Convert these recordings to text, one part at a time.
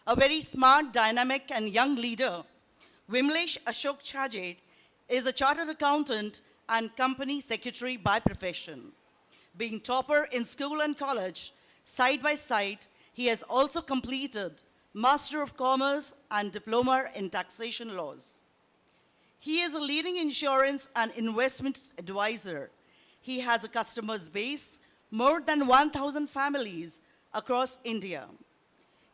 a very smart, dynamic, and young leader. Vimlesh Ashok Chajed is a chartered accountant and company secretary by profession. Being topper in school and college, side by side, he has also completed Master of Commerce and Diploma in Taxation Laws. He is a leading insurance and investment advisor. He has a customer's base, more than 1,000 families across India.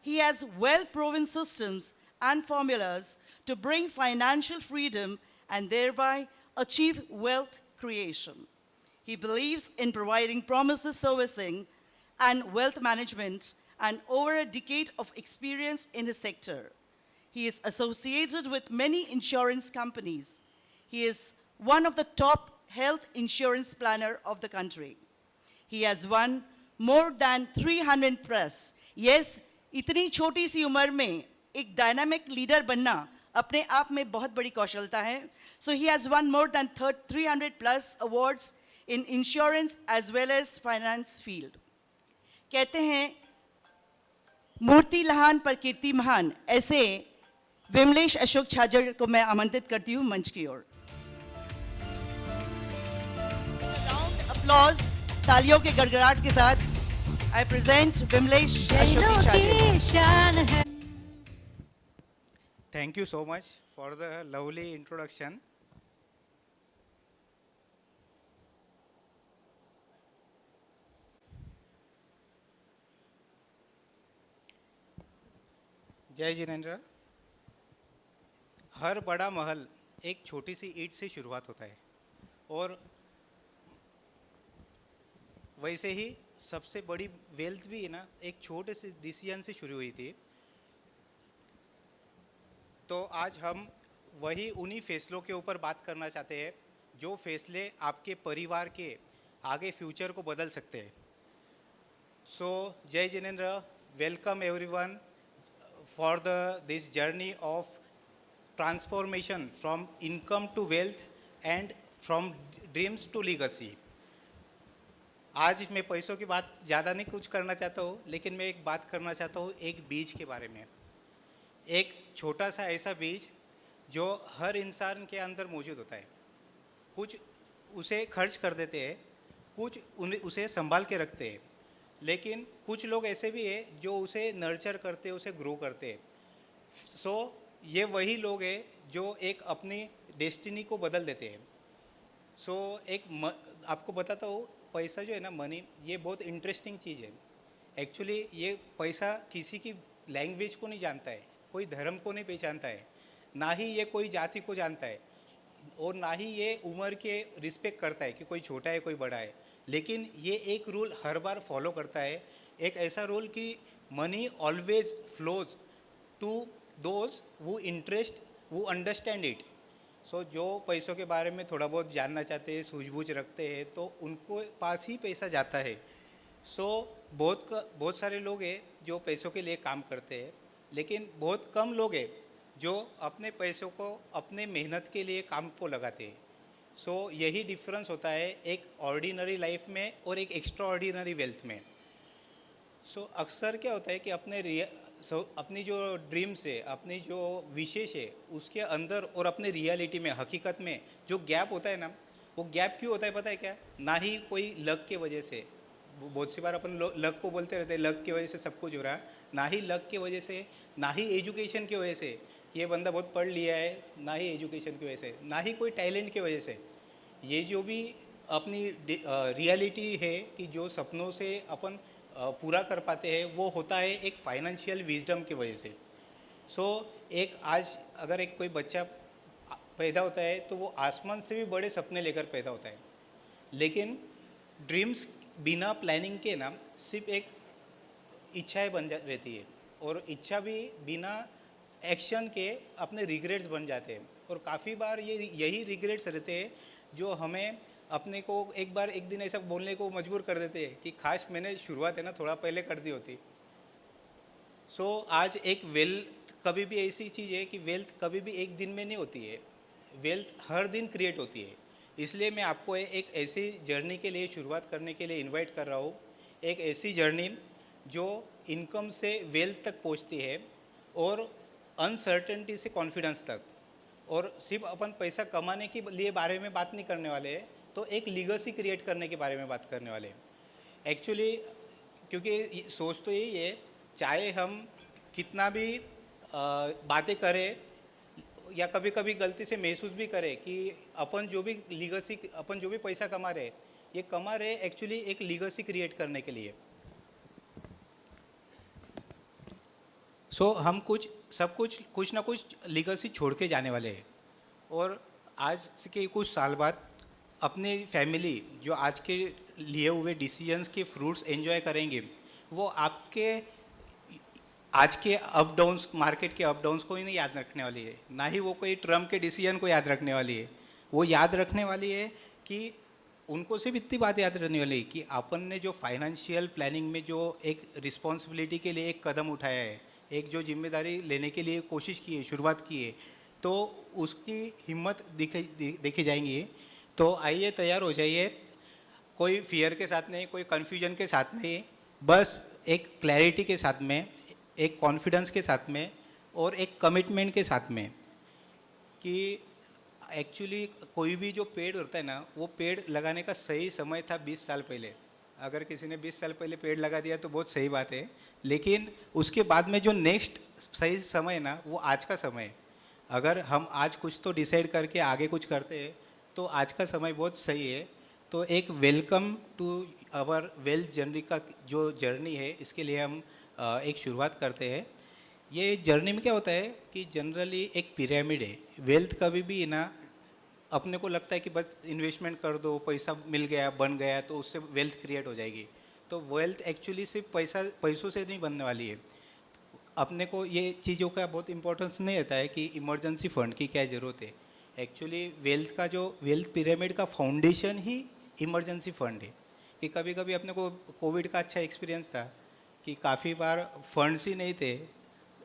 He has well-proven systems and formulas to bring financial freedom and thereby achieve wealth creation. He believes in providing promises servicing and wealth management and over a decade of experience in his sector. He is associated with many insurance companies. He is one of the top health insurance planner of the country. He has won more than 300 press. Yes, इतनी छोटी सी उम्र में एक dynamic leader बनना अपने आप में बहुत बड़ी कौशलता है. So he has won more than 300 plus awards in insurance as well as finance field. कहते हैं मूर्ति लहान पर कीर्ति महान, ऐसे विमलेश अशोक छाजड़ को मैं आमंत्रित करती हूँ मंच की ओर. राउंड अप्लॉज, तालियों के गड़गड़ाहट के साथ I present Vimlesh Ashok Chajed. Thank you so much for the lovely introduction. जय जिनेंद्र. हर बड़ा महल एक छोटी सी ईंट से शुरुआत होता है और वैसे ही सबसे बड़ी वेल्थ भी है ना एक छोटे से डिसीजन से शुरू हुई थी. तो आज हम वही उन्हीं फैसलों के ऊपर बात करना चाहते हैं जो फैसले आपके परिवार के आगे फ्यूचर को बदल सकते हैं. So Jai Jinendra, welcome everyone for this journey of transformation from income to wealth and from dreams to legacy. आज मैं पैसों की बात ज़्यादा नहीं कुछ करना चाहता हूँ, लेकिन मैं एक बात करना चाहता हूँ एक बीज के बारे में. एक छोटा सा ऐसा बीज जो हर इंसान के अंदर मौजूद होता है. कुछ उसे खर्च कर देते हैं, कुछ उसे संभाल के रखते हैं, लेकिन कुछ लोग ऐसे भी हैं जो उसे नर्चर करते हैं, उसे ग्रो करते हैं. सो ये वही लोग हैं जो एक अपनी डेस्टिनी को बदल देते हैं. सो आपको बताता हूँ, पैसा जो है ना, मनी, ये बहुत इंटरेस्टिंग चीज़ है. एक्चुअली ये पैसा किसी की लैंग्वेज को नहीं जानता है, कोई धर्म को नहीं पहचानता है, ना ही ये कोई जाति को जानता है, और ना ही ये उम्र के रिस्पेक्ट करता है कि कोई छोटा है कोई बड़ा है. लेकिन ये एक रूल हर बार फॉलो करता है, एक ऐसा रूल कि money always flows to those who understand it. So जो पैसों के बारे में थोड़ा बहुत जानना चाहते हैं, सूझबूझ रखते हैं, तो उनको पास ही पैसा जाता है. सो बहुत सारे लोग हैं जो पैसों के लिए काम करते हैं, लेकिन बहुत कम लोग हैं जो अपने पैसों को अपने मेहनत के लिए काम को लगाते हैं. सो यही डिफरेंस होता है एक ऑर्डिनरी लाइफ में और एक एक्स्ट्रा ऑर्डिनरी वेल्थ में. सो अक्सर क्या होता है कि अपनी जो ड्रीम्स है, अपनी जो विशेष है, उसके अंदर और अपने रियलिटी में, हकीकत में जो गैप होता है ना, वो गैप क्यों होता है पता है क्या? ना ही कोई लक के वजह से, बहुत सी बार अपन लक को बोलते रहते हैं, लक की वजह से सब कुछ हो रहा है. ना ही लक की वजह से, ना ही एजुकेशन की वजह से, ये बंदा बहुत पढ़ लिया है, ना ही एजुकेशन की वजह से, ना ही कोई टैलेंट की वजह से. ये जो भी अपनी रियलिटी है कि जो सपनों से अपन पूरा कर पाते हैं, वो होता है एक फाइनेंशियल विजडम की वजह से. सो एक आज अगर एक कोई बच्चा पैदा होता है तो वो आसमान से भी बड़े सपने लेकर पैदा होता है, लेकिन ड्रीम्स बिना प्लानिंग के ना सिर्फ एक इच्छाएं बन रहती है, और इच्छा भी बिना एक्शन के अपने रिग्रेट्स बन जाते हैं. और काफ़ी बार यही रिग्रेट्स रहते हैं जो हमें अपने को एक दिन ऐसा बोलने को मजबूर कर देते हैं कि काश मैंने शुरुआत है ना थोड़ा पहले कर दी होती. सो आज एक वेल्थ कभी भी ऐसी चीज़ है कि वेल्थ कभी भी एक दिन में नहीं होती है, वेल्थ हर दिन क्रिएट होती है. इसलिए मैं आपको एक ऐसी जर्नी के लिए शुरुआत करने के लिए इनवाइट कर रहा हूँ, एक ऐसी जर्नी जो इनकम से वेल्थ तक पहुँचती है, और अनसर्टेनिटी से कॉन्फिडेंस तक। और सिर्फ अपन पैसा कमाने के लिए बारे में बात नहीं करने वाले हैं, तो एक लीगेसी क्रिएट करने के बारे में बात करने वाले हैं एक्चुअली। क्योंकि सोच तो यही है, चाहे हम कितना भी बातें करें या कभी कभी गलती से महसूस भी करें कि अपन जो भी लीगेसी, अपन जो भी पैसा कमा रहे, ये कमा रहे एक्चुअली एक लीगेसी क्रिएट करने के लिए। सो हम सब कुछ ना कुछ लीगेसी छोड़ के जाने वाले हैं। और आज के कुछ साल बाद अपनी फैमिली जो आज के लिए हुए डिसीजंस के फ्रूट्स एंजॉय करेंगे, वो आपके आज के अप डाउन्स, मार्केट के अप डाउन्स को ही नहीं याद रखने वाली है, ना ही वो कोई ट्रम्प के डिसीजन को याद रखने वाली है। वो याद रखने वाली है कि उनको सिर्फ इतनी बात याद रखने वाली है कि अपन ने जो फाइनेंशियल प्लानिंग में जो एक रिस्पॉन्सिबिलिटी के लिए एक कदम उठाया है, एक जो जिम्मेदारी लेने के लिए कोशिश की है, शुरुआत की है, तो उसकी हिम्मत देखी जाएंगी। तो आइए, तैयार हो जाइए, कोई फियर के साथ नहीं, कोई कन्फ्यूजन के साथ नहीं, बस एक क्लैरिटी के साथ में, एक कॉन्फिडेंस के साथ में और एक कमिटमेंट के साथ में कि एक्चुअली कोई भी जो पेड़ होता है ना, वो पेड़ लगाने का सही समय था 20 साल पहले। अगर किसी ने 20 साल पहले पेड़ लगा दिया तो बहुत सही बात है, लेकिन उसके बाद में जो नेक्स्ट सही समय है ना, वो आज का समय है। अगर हम आज कुछ तो डिसाइड करके आगे कुछ करते हैं तो आज का समय बहुत सही है। तो एक welcome to our wealth journey का जो जर्नी है, इसके लिए हम एक शुरुआत करते हैं। ये जर्नी में क्या होता है कि जनरली एक पिरामिड है। वेल्थ कभी भी ना, अपने को लगता है कि बस इन्वेस्टमेंट कर दो, पैसा मिल गया, बन गया, तो उससे वेल्थ क्रिएट हो जाएगी। तो वेल्थ एक्चुअली सिर्फ पैसों से नहीं बनने वाली है। अपने को ये चीज़ों का बहुत इंपॉर्टेंस नहीं रहता है कि इमरजेंसी फंड की क्या ज़रूरत है। एक्चुअली वेल्थ का जो वेल्थ पिरामिड का फाउंडेशन ही इमरजेंसी फंड है। कि कभी कभी अपने को कोविड का अच्छा एक्सपीरियंस था कि काफ़ी बार फंड्स ही नहीं थे,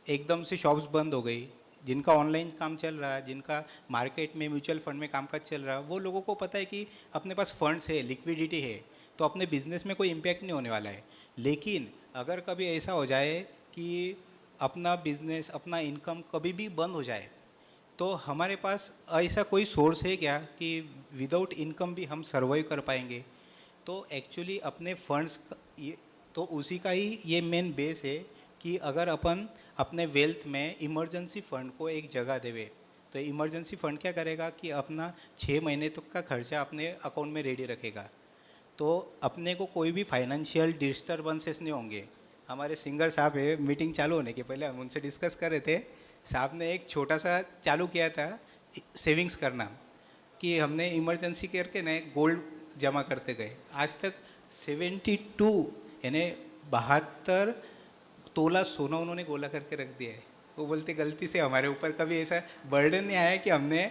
एकदम से शॉप्स बंद हो गई। जिनका ऑनलाइन काम चल रहा है, जिनका मार्केट में म्यूचुअल फंड में कामकाज चल रहा है, वो लोगों को पता है कि अपने पास फंड्स है, लिक्विडिटी है, तो अपने बिजनेस में कोई इम्पैक्ट नहीं होने वाला है। लेकिन अगर कभी ऐसा हो जाए कि अपना बिजनेस, अपना इनकम कभी भी बंद हो जाए, तो हमारे पास ऐसा कोई सोर्स है क्या कि विदाउट इनकम भी हम सर्वाइव कर पाएंगे? तो एक्चुअली अपने फंड्स, तो उसी का ही ये मेन बेस है कि अगर अपन अपने वेल्थ में इमरजेंसी फ़ंड को एक जगह देवे, तो इमरजेंसी फ़ंड क्या करेगा कि अपना 6 महीने तक का खर्चा अपने अकाउंट में रेडी रखेगा। तो अपने को कोई भी फाइनेंशियल डिस्टर्बेंसेस नहीं होंगे। हमारे सिंगर साहब है, मीटिंग चालू होने के पहले हम उनसे डिस्कस कर रहे थे। साहब ने एक छोटा सा चालू किया था सेविंग्स करना, कि हमने इमरजेंसी करके ना गोल्ड जमा करते गए। आज तक 72 यानी 72 तोला सोना उन्होंने गोला करके रख दिया है। वो बोलते गलती से हमारे ऊपर कभी ऐसा बर्डन नहीं आया कि हमने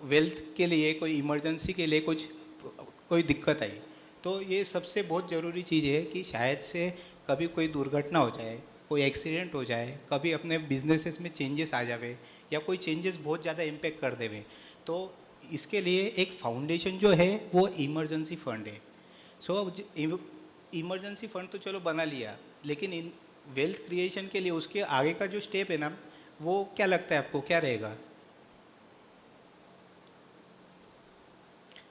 वेल्थ के लिए, कोई इमरजेंसी के लिए कोई दिक्कत आई। तो ये सबसे बहुत ज़रूरी चीज़ है कि शायद से कभी कोई दुर्घटना हो जाए, कोई एक्सीडेंट हो जाए, कभी अपने बिजनेसेस में चेंजेस आ जावे, या कोई चेंजेस बहुत ज़्यादा इम्पेक्ट कर देवे, तो इसके लिए एक फाउंडेशन जो है वो इमरजेंसी फंड है। सो इमरजेंसी फंड तो चलो बना लिया, लेकिन वेल्थ क्रिएशन के लिए उसके आगे का जो स्टेप है ना, वो क्या लगता है आपको, क्या रहेगा?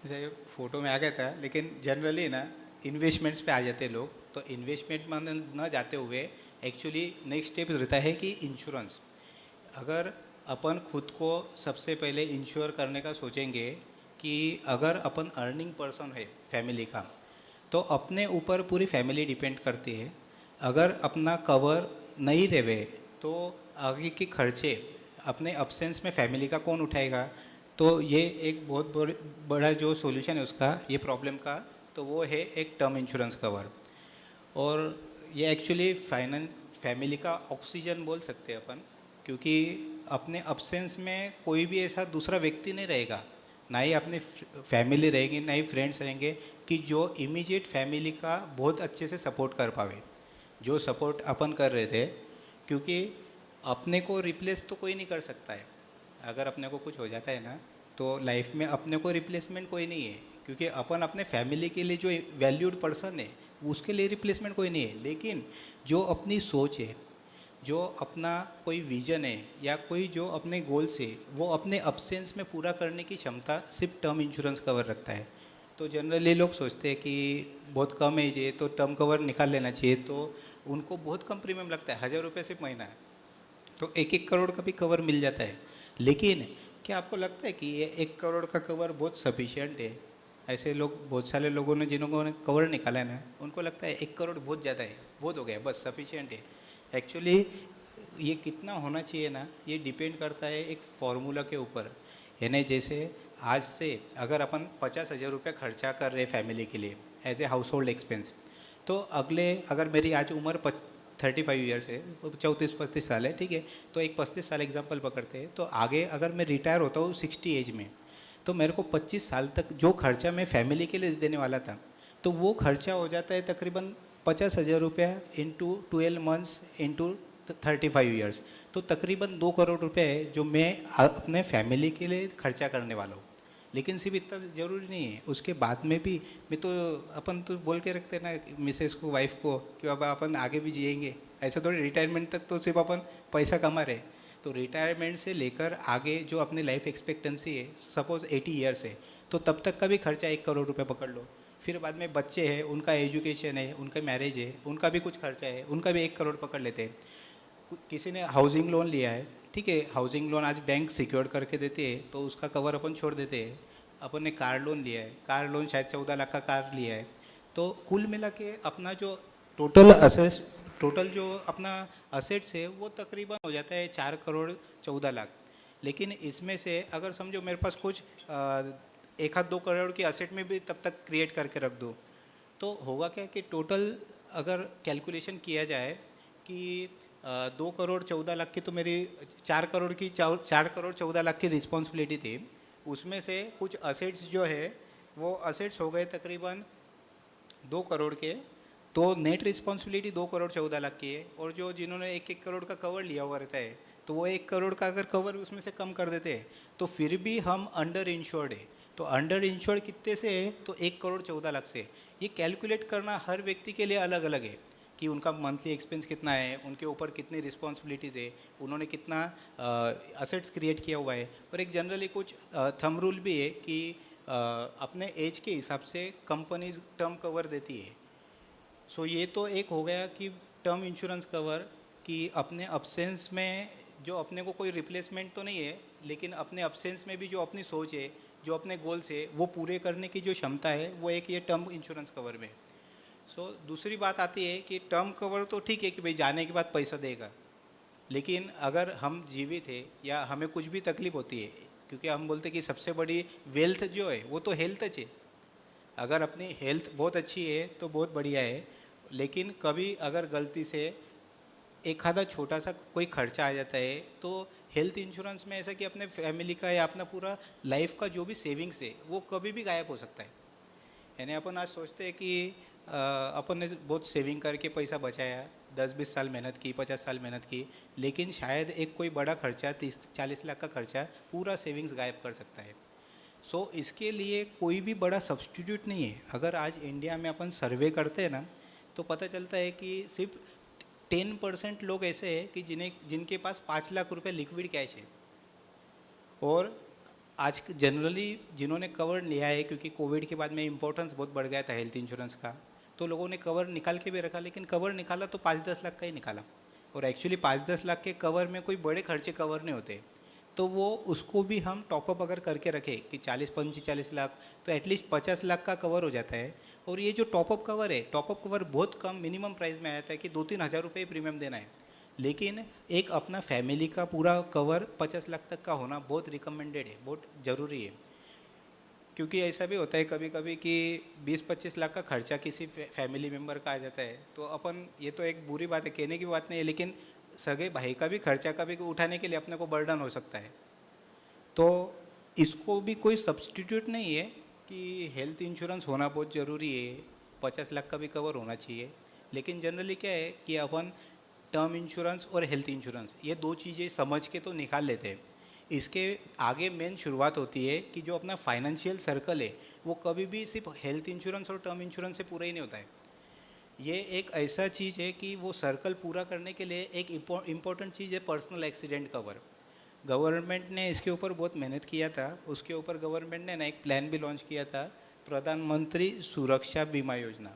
जैसे ये फोटो में आ गया था, लेकिन जनरली ना इन्वेस्टमेंट्स पे आ जाते हैं लोग। तो इन्वेस्टमेंट में न जाते हुए एक्चुअली नेक्स्ट स्टेप रहता है कि इंश्योरेंस। अगर अपन खुद को सबसे पहले इंश्योर करने का सोचेंगे कि अगर अपन अर्निंग पर्सन है फैमिली का, तो अपने ऊपर पूरी फैमिली डिपेंड करती है। अगर अपना कवर नहीं रहे तो आगे के खर्चे अपने अब्सेंस में फैमिली का कौन उठाएगा? तो ये एक बहुत बड़ा जो सॉल्यूशन है उसका, ये प्रॉब्लम का, तो वो है एक टर्म इंश्योरेंस कवर। और ये एक्चुअली फैमिली का ऑक्सीजन बोल सकते हैं अपन, क्योंकि अपने अब्सेंस में कोई भी ऐसा दूसरा व्यक्ति नहीं रहेगा, ना ही अपनी फैमिली रहेगी, ना ही फ्रेंड्स रहेंगे कि जो इमीडिएट फैमिली का बहुत अच्छे से सपोर्ट कर पावे, जो सपोर्ट अपन कर रहे थे। क्योंकि अपने को रिप्लेस तो कोई नहीं कर सकता है। अगर अपने को कुछ हो जाता है ना, तो लाइफ में अपने को रिप्लेसमेंट कोई नहीं है, क्योंकि अपन अपने फैमिली के लिए जो वैल्यूड पर्सन है उसके लिए रिप्लेसमेंट कोई नहीं है। लेकिन जो अपनी सोच है, जो अपना कोई विजन है या कोई जो अपने गोल्स है वो अपने अब्सेंस में पूरा करने की क्षमता सिर्फ टर्म इंश्योरेंस कवर रखता है। तो जनरली लोग सोचते हैं कि बहुत कम एज है तो टर्म कवर निकाल लेना चाहिए, तो उनको बहुत कम प्रीमियम लगता है, 1,000 रुपये सिर्फ महीना है, तो 1-1 करोड़ का भी कवर मिल जाता है। लेकिन क्या आपको लगता है कि ये 1 करोड़ का कवर बहुत सफिशिएंट है? ऐसे लोग, बहुत सारे लोगों ने जिन्होंने कवर निकाला है ना, उनको लगता है 1 करोड़ बहुत ज़्यादा है, बहुत हो गया, बस सफिशिएंट है। एक्चुअली ये कितना होना चाहिए ना, ये डिपेंड करता है एक फार्मूला के ऊपर। यानी जैसे आज से अगर अपन 50,000 रुपये खर्चा कर रहे फैमिली के लिए as a household expense, तो अगले, अगर मेरी आज उम्र 35 ईयर्स है, 34-35 साल है, ठीक है, तो एक 35 साल एग्जांपल पकड़ते हैं, तो आगे अगर मैं रिटायर होता हूँ 60 एज में, तो मेरे को 25 साल तक जो खर्चा मैं फैमिली के लिए देने वाला था, तो वो खर्चा हो जाता है तकरीबन 50,000 रुपया इंटू 12 मंथ्स इंटू 35 ईयर्स, तो तकरीबन 2 करोड़ रुपए है जो मैं अपने फैमिली के लिए खर्चा करने वाला हूँ। लेकिन सिर्फ इतना ज़रूरी नहीं है, उसके बाद में भी मैं तो, अपन तो बोल के रखते हैं ना मिसेस को, वाइफ को, कि बाबा अपन आगे भी जिएंगे, ऐसा थोड़ी रिटायरमेंट तक तो सिर्फ अपन पैसा कमा रहे। तो रिटायरमेंट से लेकर आगे जो अपनी लाइफ एक्सपेक्टेंसी है, सपोज 80 ईयर्स है, तो तब तक का भी खर्चा 1 करोड़ रुपये पकड़ लो। फिर बाद में बच्चे हैं, उनका एजुकेशन है, उनका मैरिज है, उनका भी कुछ खर्चा है, उनका भी 1 करोड़ पकड़ लेते हैं। किसी ने हाउसिंग लोन लिया है, ठीक है, हाउसिंग लोन आज बैंक सिक्योर करके देते हैं, तो उसका कवर अपन छोड़ देते हैं। अपन ने कार लोन लिया है, कार लोन शायद 14 लाख का कार लिया है, तो कुल मिला के अपना जो टोटल जो अपना असेट्स है वो तकरीबन हो जाता है 4 करोड़ 14 लाख। लेकिन इसमें से अगर समझो मेरे पास कुछ 1-2 करोड़ की असेट में भी तब तक क्रिएट करके रख दो, तो होगा क्या कि टोटल अगर कैलकुलेशन किया जाए कि 2 करोड़ 14 लाख की, तो मेरी 4 करोड़ 14 लाख की रिस्पॉन्सिबिलिटी थी, उसमें से कुछ असेट्स जो है वो असेट्स हो गए तकरीबन 2 करोड़ के, तो नेट रिस्पॉन्सिबिलिटी 2 करोड़ 14 लाख की है। और जो जिन्होंने 1-1 करोड़ का कवर लिया हुआ रहता है, तो वो 1 करोड़ का अगर कवर उसमें से कम कर देते हैं, तो फिर भी हम अंडर इंश्योर्ड है। तो अंडर इंश्योर्ड कितने से है, तो 1 करोड़ 14 लाख से। ये कैलकुलेट करना हर व्यक्ति के लिए अलग अलग है कि उनका मंथली एक्सपेंस कितना है, उनके ऊपर कितनी रिस्पॉन्सिबिलिटीज़ है, उन्होंने कितना असेट्स क्रिएट किया हुआ है। और एक जनरली कुछ थंब रूल भी है कि अपने एज के हिसाब से कंपनीज टर्म कवर देती है। सो ये तो एक हो गया कि टर्म इंश्योरेंस कवर, कि अपने अब्सेंस में जो अपने को कोई रिप्लेसमेंट तो नहीं है, लेकिन अपने अब्सेंस में भी जो अपनी सोच है, जो अपने गोल्स है, वो पूरे करने की जो क्षमता है, वो एक ये टर्म इंश्योरेंस कवर में। सो दूसरी बात आती है कि टर्म कवर तो ठीक है कि भाई जाने के बाद पैसा देगा, लेकिन अगर हम जीवित है या हमें कुछ भी तकलीफ होती है, क्योंकि हम बोलते हैं कि सबसे बड़ी वेल्थ जो है वो तो हेल्थ है। अगर अपनी हेल्थ बहुत अच्छी है तो बहुत बढ़िया है, लेकिन कभी अगर गलती से एक आधा छोटा सा कोई खर्चा आ जाता है, तो हेल्थ इंश्योरेंस में ऐसा कि अपने फैमिली का या अपना पूरा लाइफ का जो भी सेविंग्स है वो कभी भी गायब हो सकता है। यानी अपन आज सोचते हैं कि अपन ने बहुत सेविंग करके पैसा बचाया, 10-20 साल मेहनत की, 50 साल मेहनत की, लेकिन शायद एक कोई बड़ा खर्चा 30-40 लाख का खर्चा पूरा सेविंग्स गायब कर सकता है। सो इसके लिए कोई भी बड़ा सब्स्टिट्यूट नहीं है। अगर आज इंडिया में अपन सर्वे करते हैं ना, तो पता चलता है कि सिर्फ 10% लोग ऐसे हैं कि जिनके पास 5 लाख रुपए लिक्विड कैश है। और आज जनरली जिन्होंने कवर लिया है, क्योंकि कोविड के बाद में इम्पोर्टेंस बहुत बढ़ गया था हेल्थ इंश्योरेंस का, तो लोगों ने कवर निकाल के भी रखा, लेकिन कवर निकाला तो 5-10 लाख का ही निकाला। और एक्चुअली 5-10 लाख के कवर में कोई बड़े खर्चे कवर नहीं होते, तो वो उसको भी हम टॉपअप अगर करके रखें कि 40-45 लाख, तो एटलीस्ट 50 लाख का कवर हो जाता है। और ये जो टॉपअप कवर है, टॉपअप कवर बहुत कम मिनिमम प्राइस में आ जाता है कि 2-3 हज़ार रुपये प्रीमियम देना है, लेकिन एक अपना फैमिली का पूरा कवर 50 लाख तक का होना बहुत रिकमेंडेड है, बहुत ज़रूरी है। क्योंकि ऐसा भी होता है कभी कभी कि 20-25 लाख का खर्चा किसी फैमिली मेम्बर का आ जाता है, तो अपन, ये तो एक बुरी बात है, कहने की बात नहीं है, लेकिन सगे भाई का भी खर्चा कभी उठाने के लिए अपने को बर्डन हो सकता है। तो इसको भी कोई सब्स्टिट्यूट नहीं है कि हेल्थ इंश्योरेंस होना बहुत ज़रूरी है, 50 लाख का भी कवर होना चाहिए। लेकिन जनरली क्या है कि अपन टर्म इंश्योरेंस और हेल्थ इंश्योरेंस ये दो चीज़ें समझ के तो निकाल लेते हैं। इसके आगे मेन शुरुआत होती है कि जो अपना फाइनेंशियल सर्कल है वो कभी भी सिर्फ हेल्थ इंश्योरेंस और टर्म इंश्योरेंस से पूरा ही नहीं होता है। ये एक ऐसा चीज़ है कि वो सर्कल पूरा करने के लिए एक इम्पोर्टेंट चीज़ है पर्सनल एक्सीडेंट कवर। गवर्नमेंट ने इसके ऊपर बहुत मेहनत किया था। उसके ऊपर गवर्नमेंट ने ना एक प्लान भी लॉन्च किया था, प्रधानमंत्री सुरक्षा बीमा योजना।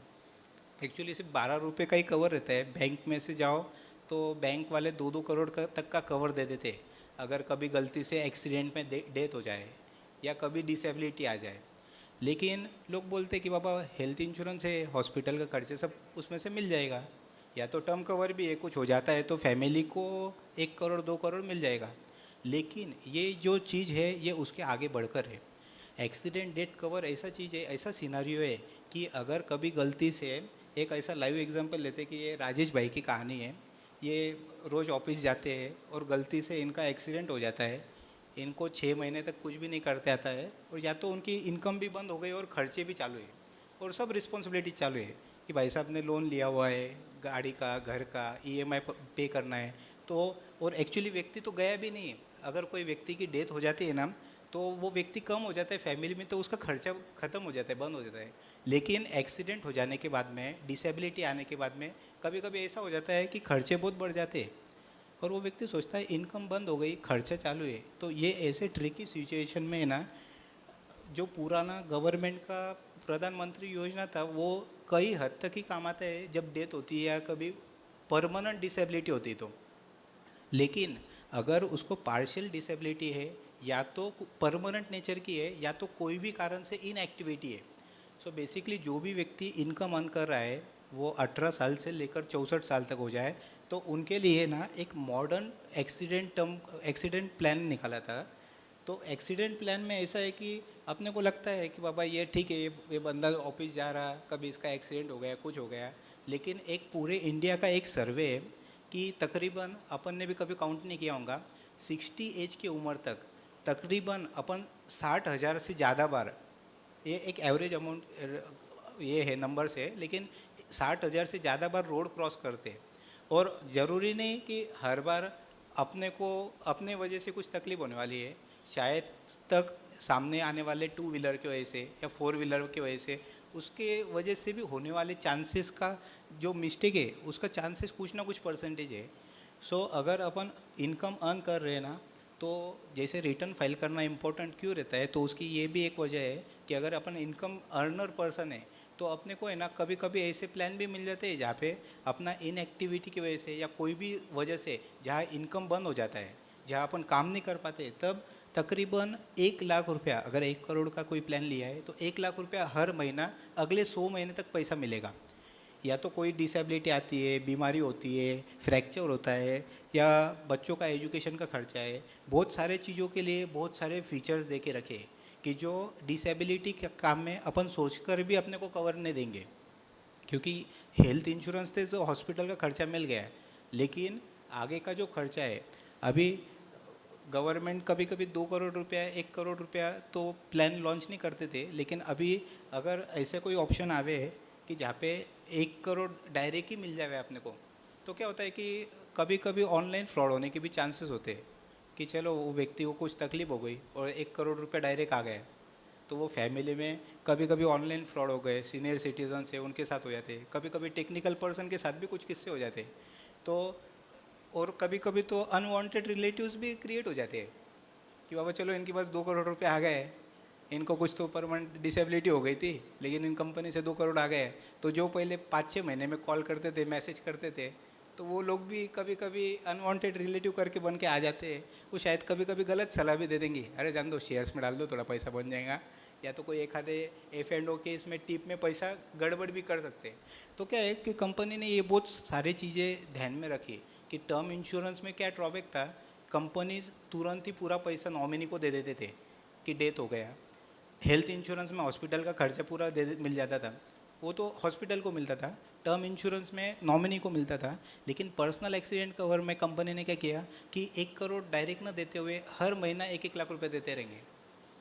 एक्चुअली सिर्फ 12 रुपये का ही कवर रहता है। बैंक में से जाओ तो बैंक वाले 2-2 करोड़ तक का कवर दे देते हैं अगर कभी गलती से एक्सीडेंट में डेथ हो जाए या कभी डिसेबिलिटी आ जाए। लेकिन लोग बोलते कि बाबा हेल्थ इंश्योरेंस है, हॉस्पिटल का खर्चे सब उसमें से मिल जाएगा, या तो टर्म कवर भी है, कुछ हो जाता है तो फैमिली को 1 करोड़ 2 करोड़ मिल जाएगा। लेकिन ये जो चीज़ है ये उसके आगे बढ़कर है। एक्सीडेंट डेथ कवर ऐसा चीज़ है, ऐसा सिनारियो है कि अगर कभी गलती से, एक ऐसा लाइव एग्जांपल लेते कि ये राजेश भाई की कहानी है। ये रोज़ ऑफिस जाते हैं और गलती से इनका एक्सीडेंट हो जाता है। इनको 6 महीने तक कुछ भी नहीं करते आता है, और या तो उनकी इनकम भी बंद हो गई और खर्चे भी चालू है और सब रिस्पॉन्सिबिलिटी चालू है कि भाई साहब ने लोन लिया हुआ है, गाड़ी का, घर का EMI पे करना है। तो और एक्चुअली व्यक्ति तो गया भी नहीं है। अगर कोई व्यक्ति की डेथ हो जाती है ना, तो वो व्यक्ति कम हो जाता है फैमिली में, तो उसका खर्चा ख़त्म हो जाता है, बंद हो जाता है। लेकिन एक्सीडेंट हो जाने के बाद में, डिसेबिलिटी आने के बाद में कभी कभी ऐसा हो जाता है कि खर्चे बहुत बढ़ जाते हैं और वो व्यक्ति सोचता है इनकम बंद हो गई, खर्चा चालू है। तो ये ऐसे ट्रिकी सिचुएशन में है ना, जो पुराना गवर्नमेंट का प्रधानमंत्री योजना था वो कई हद तक ही काम आता है जब डेथ होती है या कभी परमानेंट डिसेबिलिटी होती है तो। लेकिन अगर उसको पार्शियल डिसेबिलिटी है, या तो परमानेंट नेचर की है या तो कोई भी कारण से इनएक्टिविटी है। सो बेसिकली जो भी व्यक्ति इनकम अर्न कर रहा है वो 18 साल से लेकर 64 साल तक हो जाए, तो उनके लिए ना एक मॉडर्न एक्सीडेंट प्लान निकाला था। तो एक्सीडेंट प्लान में ऐसा है कि अपने को लगता है कि बाबा ये ठीक है, ये बंदा ऑफिस जा रहा, कभी इसका एक्सीडेंट हो गया, कुछ हो गया। लेकिन एक पूरे इंडिया का एक सर्वे है कि तकरीबन, अपन ने भी कभी काउंट नहीं किया होगा, 60 एज की उम्र तक तकरीबन अपन 60,000 से ज़्यादा बार, ये एक एवरेज अमाउंट ये है, नंबर्स है, लेकिन 60,000 से ज़्यादा बार रोड क्रॉस करते हैं। और ज़रूरी नहीं कि हर बार अपने को अपने वजह से कुछ तकलीफ होने वाली है। शायद तक सामने आने वाले 2 व्हीलर की वजह से या 4 व्हीलर की वजह से, उसके वजह से भी होने वाले चांसेस का जो मिस्टेक है उसका चांसेस कुछ ना कुछ परसेंटेज है। सो अगर अपन इनकम अर्न कर रहे हैं ना, तो जैसे रिटर्न फाइल करना इम्पोर्टेंट क्यों रहता है, तो उसकी ये भी एक वजह है कि अगर अपन इनकम अर्नर पर्सन है तो अपने को है ना कभी कभी ऐसे प्लान भी मिल जाते हैं जहाँ पे अपना इनएक्टिविटी की वजह से या कोई भी वजह से जहाँ इनकम बंद हो जाता है, जहाँ अपन काम नहीं कर पाते, तब तकरीबन 1 लाख रुपया, अगर 1 करोड़ का कोई प्लान लिया है तो 1 लाख रुपया हर महीना अगले 100 महीने तक पैसा मिलेगा। या तो कोई डिसेबिलिटी आती है, बीमारी होती है, फ्रैक्चर होता है, या बच्चों का एजुकेशन का खर्चा है, बहुत सारे चीज़ों के लिए बहुत सारे फीचर्स दे के रखे कि जो डिसेबिलिटी के काम में अपन सोचकर भी अपने को कवर नहीं देंगे। क्योंकि हेल्थ इंश्योरेंस से तो हॉस्पिटल का खर्चा मिल गया है, लेकिन आगे का जो खर्चा है, अभी गवर्नमेंट कभी कभी 2 करोड़ रुपया, 1 करोड़ रुपया तो प्लान लॉन्च नहीं करते थे, लेकिन अभी अगर ऐसे कोई ऑप्शन आवे कि जहाँ पे 1 करोड़ डायरेक्ट ही मिल जाए अपने को, तो क्या होता है कि कभी कभी ऑनलाइन फ्रॉड होने के भी चांसेस होते हैं कि चलो वो व्यक्ति को कुछ तकलीफ हो गई और 1 करोड़ रुपया डायरेक्ट आ गए, तो वो फैमिली में कभी कभी ऑनलाइन फ्रॉड हो गए, सीनियर सिटीजन से उनके साथ हो जाते, कभी कभी टेक्निकल पर्सन के साथ भी कुछ किस्से हो जाते। तो और कभी कभी तो अनवांटेड रिलेटिव्स भी क्रिएट हो जाते हैं कि बाबा चलो इनके पास 2 करोड़ रुपये आ गए, इनको कुछ तो परमानेंट डिसेबिलिटी हो गई थी, लेकिन इन कंपनी से 2 करोड़ आ गए। तो जो पहले 5-6 महीने में कॉल करते थे, मैसेज करते थे, तो वो लोग भी कभी कभी अनवांटेड रिलेटिव करके बन के आ जाते हैं। वो शायद कभी कभी गलत सलाह भी दे देंगे, अरे जान दो शेयर्स में डाल दो, थोड़ा पैसा बन जाएगा, या तो कोई एक आधे F&O के इसमें टिप में पैसा गड़बड़ भी कर सकते हैं। तो क्या है कि कंपनी ने ये बहुत सारी चीज़ें ध्यान में रखी कि टर्म इंश्योरेंस में क्या ड्रॉबैक था, कंपनीज तुरंत ही पूरा पैसा नॉमिनी को दे देते थे कि डेथ हो गया। हेल्थ इंश्योरेंस में हॉस्पिटल का खर्चा पूरा मिल जाता था, वो तो हॉस्पिटल को मिलता था। टर्म इंश्योरेंस में नॉमिनी को मिलता था। लेकिन पर्सनल एक्सीडेंट कवर में कंपनी ने क्या किया कि 1 करोड़ डायरेक्ट न देते हुए हर महीना 1-1 लाख रुपए देते रहेंगे,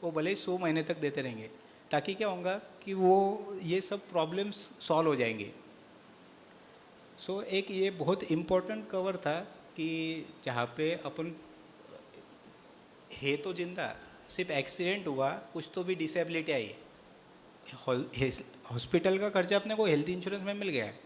वो भले ही 100 महीने तक देते रहेंगे, ताकि क्या होगा कि वो ये सब प्रॉब्लम्स सॉल्व हो जाएंगे। सो एक ये बहुत इम्पोर्टेंट कवर था कि जहाँ पे अपन है तो जिंदा, सिर्फ एक्सीडेंट हुआ, कुछ तो भी डिसेबिलिटी आई, हॉस्पिटल का खर्चा अपने को हेल्थ इंश्योरेंस में मिल गया है,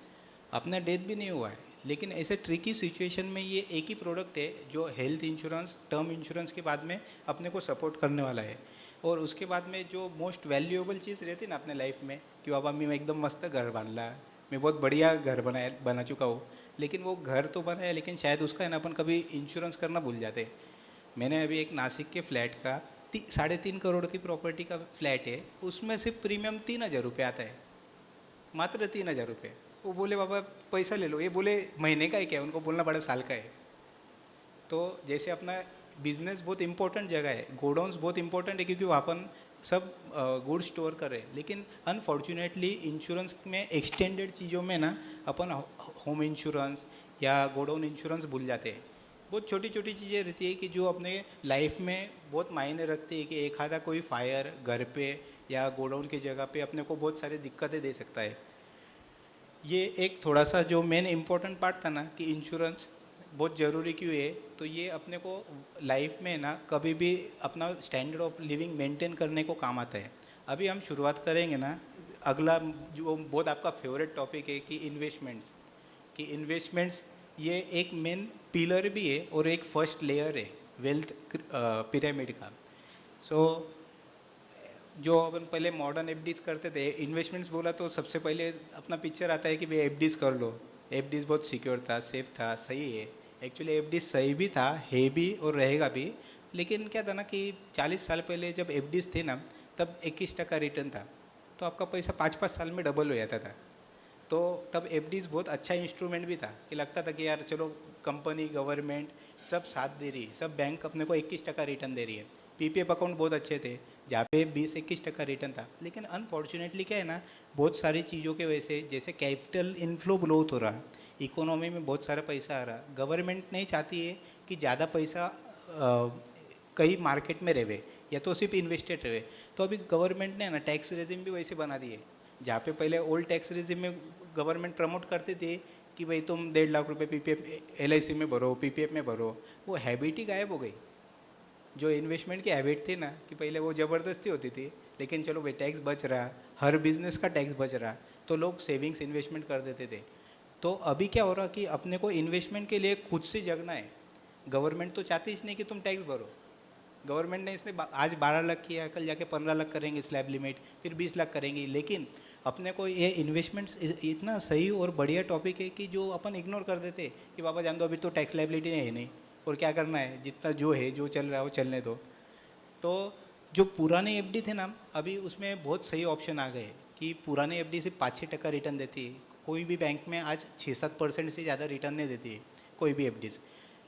अपना डेथ भी नहीं हुआ है, लेकिन ऐसे ट्रिकी सिचुएशन में ये एक ही प्रोडक्ट है जो हेल्थ इंश्योरेंस, टर्म इंश्योरेंस के बाद में अपने को सपोर्ट करने वाला है। और उसके बाद में जो मोस्ट वैल्यूएबल चीज़ रहती है ना अपने लाइफ में, कि बाबा मैं एकदम मस्त घर बांधला, मैं बहुत बढ़िया घर बना चुका हूँ, लेकिन वो घर तो बना है लेकिन शायद उसका है ना अपन कभी इंश्योरेंस करना भूल जाते हैं। मैंने अभी एक नासिक के फ्लैट का 3.5 करोड़ की प्रॉपर्टी का फ्लैट है, उसमें से प्रीमियम 3,000 रुपये आता है, मात्र 3,000 रुपये। वो बोले बाबा पैसा ले लो, ये बोले महीने का है क्या, उनको बोलना बड़ा साल का है। तो जैसे अपना बिजनेस बहुत इंपॉर्टेंट जगह है, गोडाउन्स बहुत इंपॉर्टेंट है क्योंकि वहाँ अपन सब गुड स्टोर कर रहे हैं, लेकिन अनफॉर्चुनेटली इंश्योरेंस में एक्सटेंडेड चीज़ों में ना अपन होम इंश्योरेंस या गोडाउन इंश्योरेंस भूल जाते हैं। बहुत छोटी छोटी चीज़ें रहती है कि जो अपने लाइफ में बहुत मायने रखती है, कि एक आधा कोई फायर घर पे या गोडाउन की जगह पे अपने को बहुत सारी दिक्कतें दे सकता है। ये एक थोड़ा सा जो मेन इम्पोर्टेंट पार्ट था ना कि इंश्योरेंस बहुत ज़रूरी क्यों है, तो ये अपने को लाइफ में ना कभी भी अपना स्टैंडर्ड ऑफ लिविंग मेंटेन करने को काम आता है। अभी हम शुरुआत करेंगे ना, अगला जो बहुत आपका फेवरेट टॉपिक है कि इन्वेस्टमेंट्स, कि इन्वेस्टमेंट्स ये एक मेन पिलर भी है और एक फर्स्ट लेयर है वेल्थ पिरामिड का। सो जो अपन पहले मॉडर्न एफडीज करते थे, इन्वेस्टमेंट्स बोला तो सबसे पहले अपना पिक्चर आता है कि भाई एफडीज कर लो, एफडीज बहुत सिक्योर था, सेफ था, सही है। एक्चुअली एफडीज सही भी था, है भी और रहेगा भी, लेकिन क्या था ना कि 40 साल पहले जब एफडीज थे ना, तब 21% रिटर्न था, तो आपका पैसा 5-5 साल में डबल हो जाता था। तो तब एफडीज बहुत अच्छा इंस्ट्रूमेंट भी था, कि लगता था कि यार चलो कंपनी गवर्नमेंट सब साथ दे रही है, सब बैंक अपने को 21% रिटर्न दे रही है। पीपीएफ अकाउंट बहुत अच्छे थे जहाँ पे 20-21% रिटर्न था, लेकिन अनफॉर्चुनेटली क्या है ना, बहुत सारी चीज़ों के वजह से, जैसे कैपिटल इनफ्लो ग्रोथ हो रहा, इकोनॉमी में बहुत सारा पैसा आ रहा, गवर्नमेंट नहीं चाहती है कि ज़्यादा पैसा कहीं मार्केट में रहे या तो सिर्फ इन्वेस्टेड रहे। तो अभी गवर्नमेंट ने ना टैक्स रेजिम भी वैसे बना दिए, जहाँ पे पहले ओल्ड टैक्स रेजिम में गवर्नमेंट प्रमोट करते थे कि भाई तुम 1.5 लाख रुपए पीपीएफ एलआईसी में भरो, पीपीएफ में भरो, वो हैबिट ही गायब हो गई। जो इन्वेस्टमेंट की हैबिट थी ना, कि पहले वो ज़बरदस्ती होती थी, लेकिन चलो भाई टैक्स बच रहा, हर बिजनेस का टैक्स बच रहा, तो लोग सेविंग्स इन्वेस्टमेंट कर देते थे। तो अभी क्या हो रहा कि अपने को इन्वेस्टमेंट के लिए खुद से जगना है। गवर्नमेंट तो चाहती इसलिए कि तुम टैक्स भरो, गवर्नमेंट ने इसने आज 12 लाख किया, कल जाके 15 लाख करेंगे स्लैब लिमिट, फिर 20 लाख करेंगे, लेकिन अपने को ये इन्वेस्टमेंट्स इतना सही और बढ़िया टॉपिक है कि जो अपन इग्नोर कर देते कि बाबा जान दो अभी तो टैक्स लायबिलिटी है नहीं, और क्या करना है, जितना जो है जो चल रहा है वो चलने दो। तो जो पुराने एफडी थे ना, अभी उसमें बहुत सही ऑप्शन आ गए कि पुराने एफडी सिर्फ 5-6% रिटर्न देती है। कोई भी बैंक में आज 6-7% से ज़्यादा रिटर्न नहीं देती है कोई भी एफडीज़।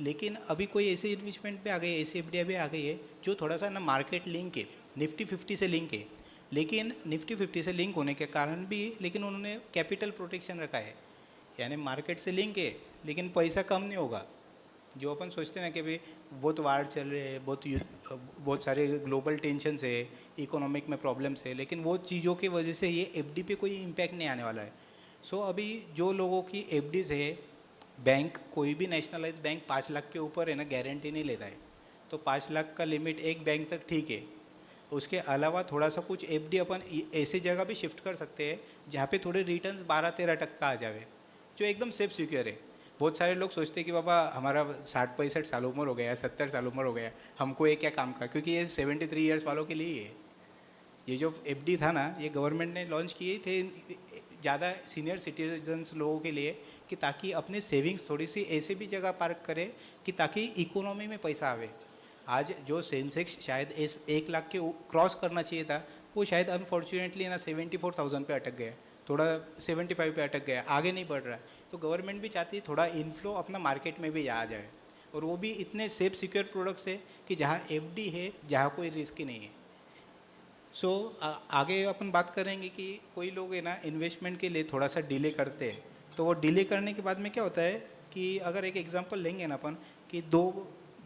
लेकिन अभी कोई ऐसे इन्वेस्टमेंट पे आ गई, ऐसी एफडी भी आ गई है जो थोड़ा सा ना मार्केट लिंक है, निफ्टी 50 से लिंक है। लेकिन निफ्टी 50 से लिंक होने के कारण भी, लेकिन उन्होंने कैपिटल प्रोटेक्शन रखा है, यानी मार्केट से लिंक है लेकिन पैसा कम नहीं होगा। जो अपन सोचते हैं ना कि भाई बहुत वार चल रहे हैं, बहुत सारे ग्लोबल टेंशन्स है, इकोनॉमिक में प्रॉब्लम्स है, लेकिन वो चीज़ों की वजह से ये एफडी पे कोई इम्पैक्ट नहीं आने वाला है। सो अभी जो लोगों की एफडीज़ है, बैंक कोई भी नेशनलाइज बैंक 5 लाख के ऊपर है ना गारंटी नहीं लेता है, तो 5 लाख का लिमिट एक बैंक तक ठीक है। उसके अलावा थोड़ा सा कुछ एफडी अपन ऐसी जगह भी शिफ्ट कर सकते हैं जहाँ पे थोड़े रिटर्न्स 12-13% आ जावे, जो एकदम सेफ सिक्योर है। बहुत सारे लोग सोचते हैं कि बाबा हमारा 60-65 साल उम्र हो गया, 70 साल उम्र हो गया, हमको ये क्या काम का, क्योंकि ये 73 ईयर्स वालों के लिए ही है। ये जो एफडी था ना, ये गवर्नमेंट ने लॉन्च किए थे ज़्यादा सीनियर सिटीजन्स लोगों के लिए, कि ताकि अपने सेविंग्स थोड़ी सी ऐसे भी जगह पार्क करे कि ताकि इकोनॉमी में पैसा आवे। आज जो सेंसेक्स शायद इस 1 लाख के क्रॉस करना चाहिए था, वो शायद अनफॉर्चुनेटली ना 74,000 पे अटक गया, थोड़ा 75 पे अटक गया, आगे नहीं बढ़ रहा है। तो गवर्नमेंट भी चाहती है थोड़ा इन्फ्लो अपना मार्केट में भी आ जाए, और वो भी इतने सेफ सिक्योर प्रोडक्ट्स है कि जहाँ एफडी है, जहाँ कोई रिस्क ही नहीं है। सो आगे अपन बात करेंगे कि कोई लोग है ना इन्वेस्टमेंट के लिए थोड़ा सा डिले करते हैं, तो वो डिले करने के बाद में क्या होता है कि अगर एक एग्जांपल लेंगे ना अपन, कि 2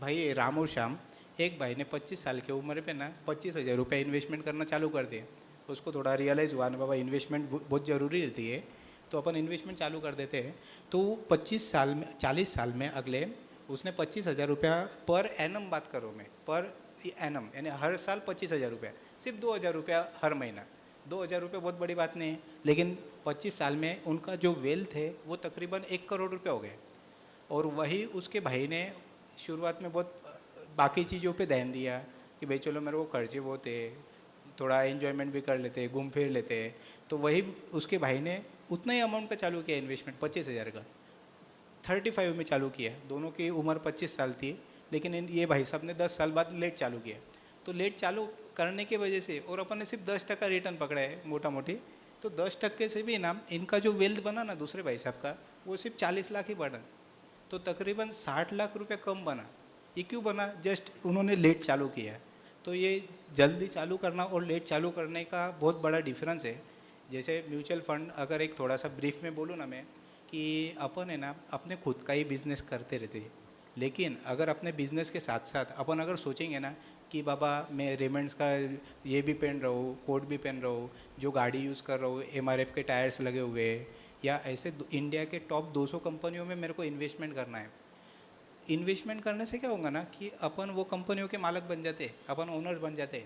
भाई है राम और श्याम, एक भाई ने 25 साल की उम्र पे ना 25,000 रुपये इन्वेस्टमेंट करना चालू कर दिए। उसको थोड़ा रियलाइज़ हुआ ना बाबा इन्वेस्टमेंट बहुत ज़रूरी रहती है, तो अपन इन्वेस्टमेंट चालू कर देते हैं। तो 25 साल में 40 साल में अगले उसने 25,000 रुपया पर एनम, बात करो मैं पर एनम, यानी हर साल 25,000 रुपया, सिर्फ 2,000 रुपया हर महीना, 2,000 रुपये बहुत बड़ी बात नहीं है, लेकिन 25 साल में उनका जो वेल्थ है वो तकरीबन 1 करोड़ रुपये हो गए। और वही उसके भाई ने शुरुआत में बहुत बाकी चीज़ों पे ध्यान दिया कि भाई चलो मेरे को खर्चे बहुत है, थोड़ा एंजॉयमेंट भी कर लेते, घूम फिर लेते। तो वही उसके भाई ने उतना ही अमाउंट का चालू किया इन्वेस्टमेंट, 25,000 का, 35 में चालू किया। दोनों की उम्र 25 साल थी, लेकिन ये भाई साहब ने 10 साल बाद लेट चालू किया। तो लेट चालू करने की वजह से, और अपन ने सिर्फ 10% रिटर्न पकड़ा है मोटा मोटी, तो 10% से भी ना इनका जो वेल्थ बना ना दूसरे भाई साहब का, वो सिर्फ 40 लाख ही बढ़ा। तो तकरीबन 60 लाख रुपए कम बना। ये क्यों बना? जस्ट उन्होंने लेट चालू किया। तो ये जल्दी चालू करना और लेट चालू करने का बहुत बड़ा डिफरेंस है। जैसे म्यूचुअल फंड, अगर एक थोड़ा सा ब्रीफ में बोलूँ ना मैं, कि अपन है ना अपने खुद का ही बिज़नेस करते रहते हैं, लेकिन अगर अपने बिज़नेस के साथ साथ अपन अगर सोचेंगे ना कि बाबा मैं रेमंड्स का ये भी पहन रहा हूँ, कोट भी पहन रहा हूँ, जो गाड़ी यूज़ कर रहा हूँ MRF के टायर्स लगे हुए हैं, या ऐसे इंडिया के टॉप 200 कंपनियों में मेरे को इन्वेस्टमेंट करना है। इन्वेस्टमेंट करने से क्या होगा ना कि अपन वो कंपनियों के मालिक बन जाते, अपन ओनर बन जाते।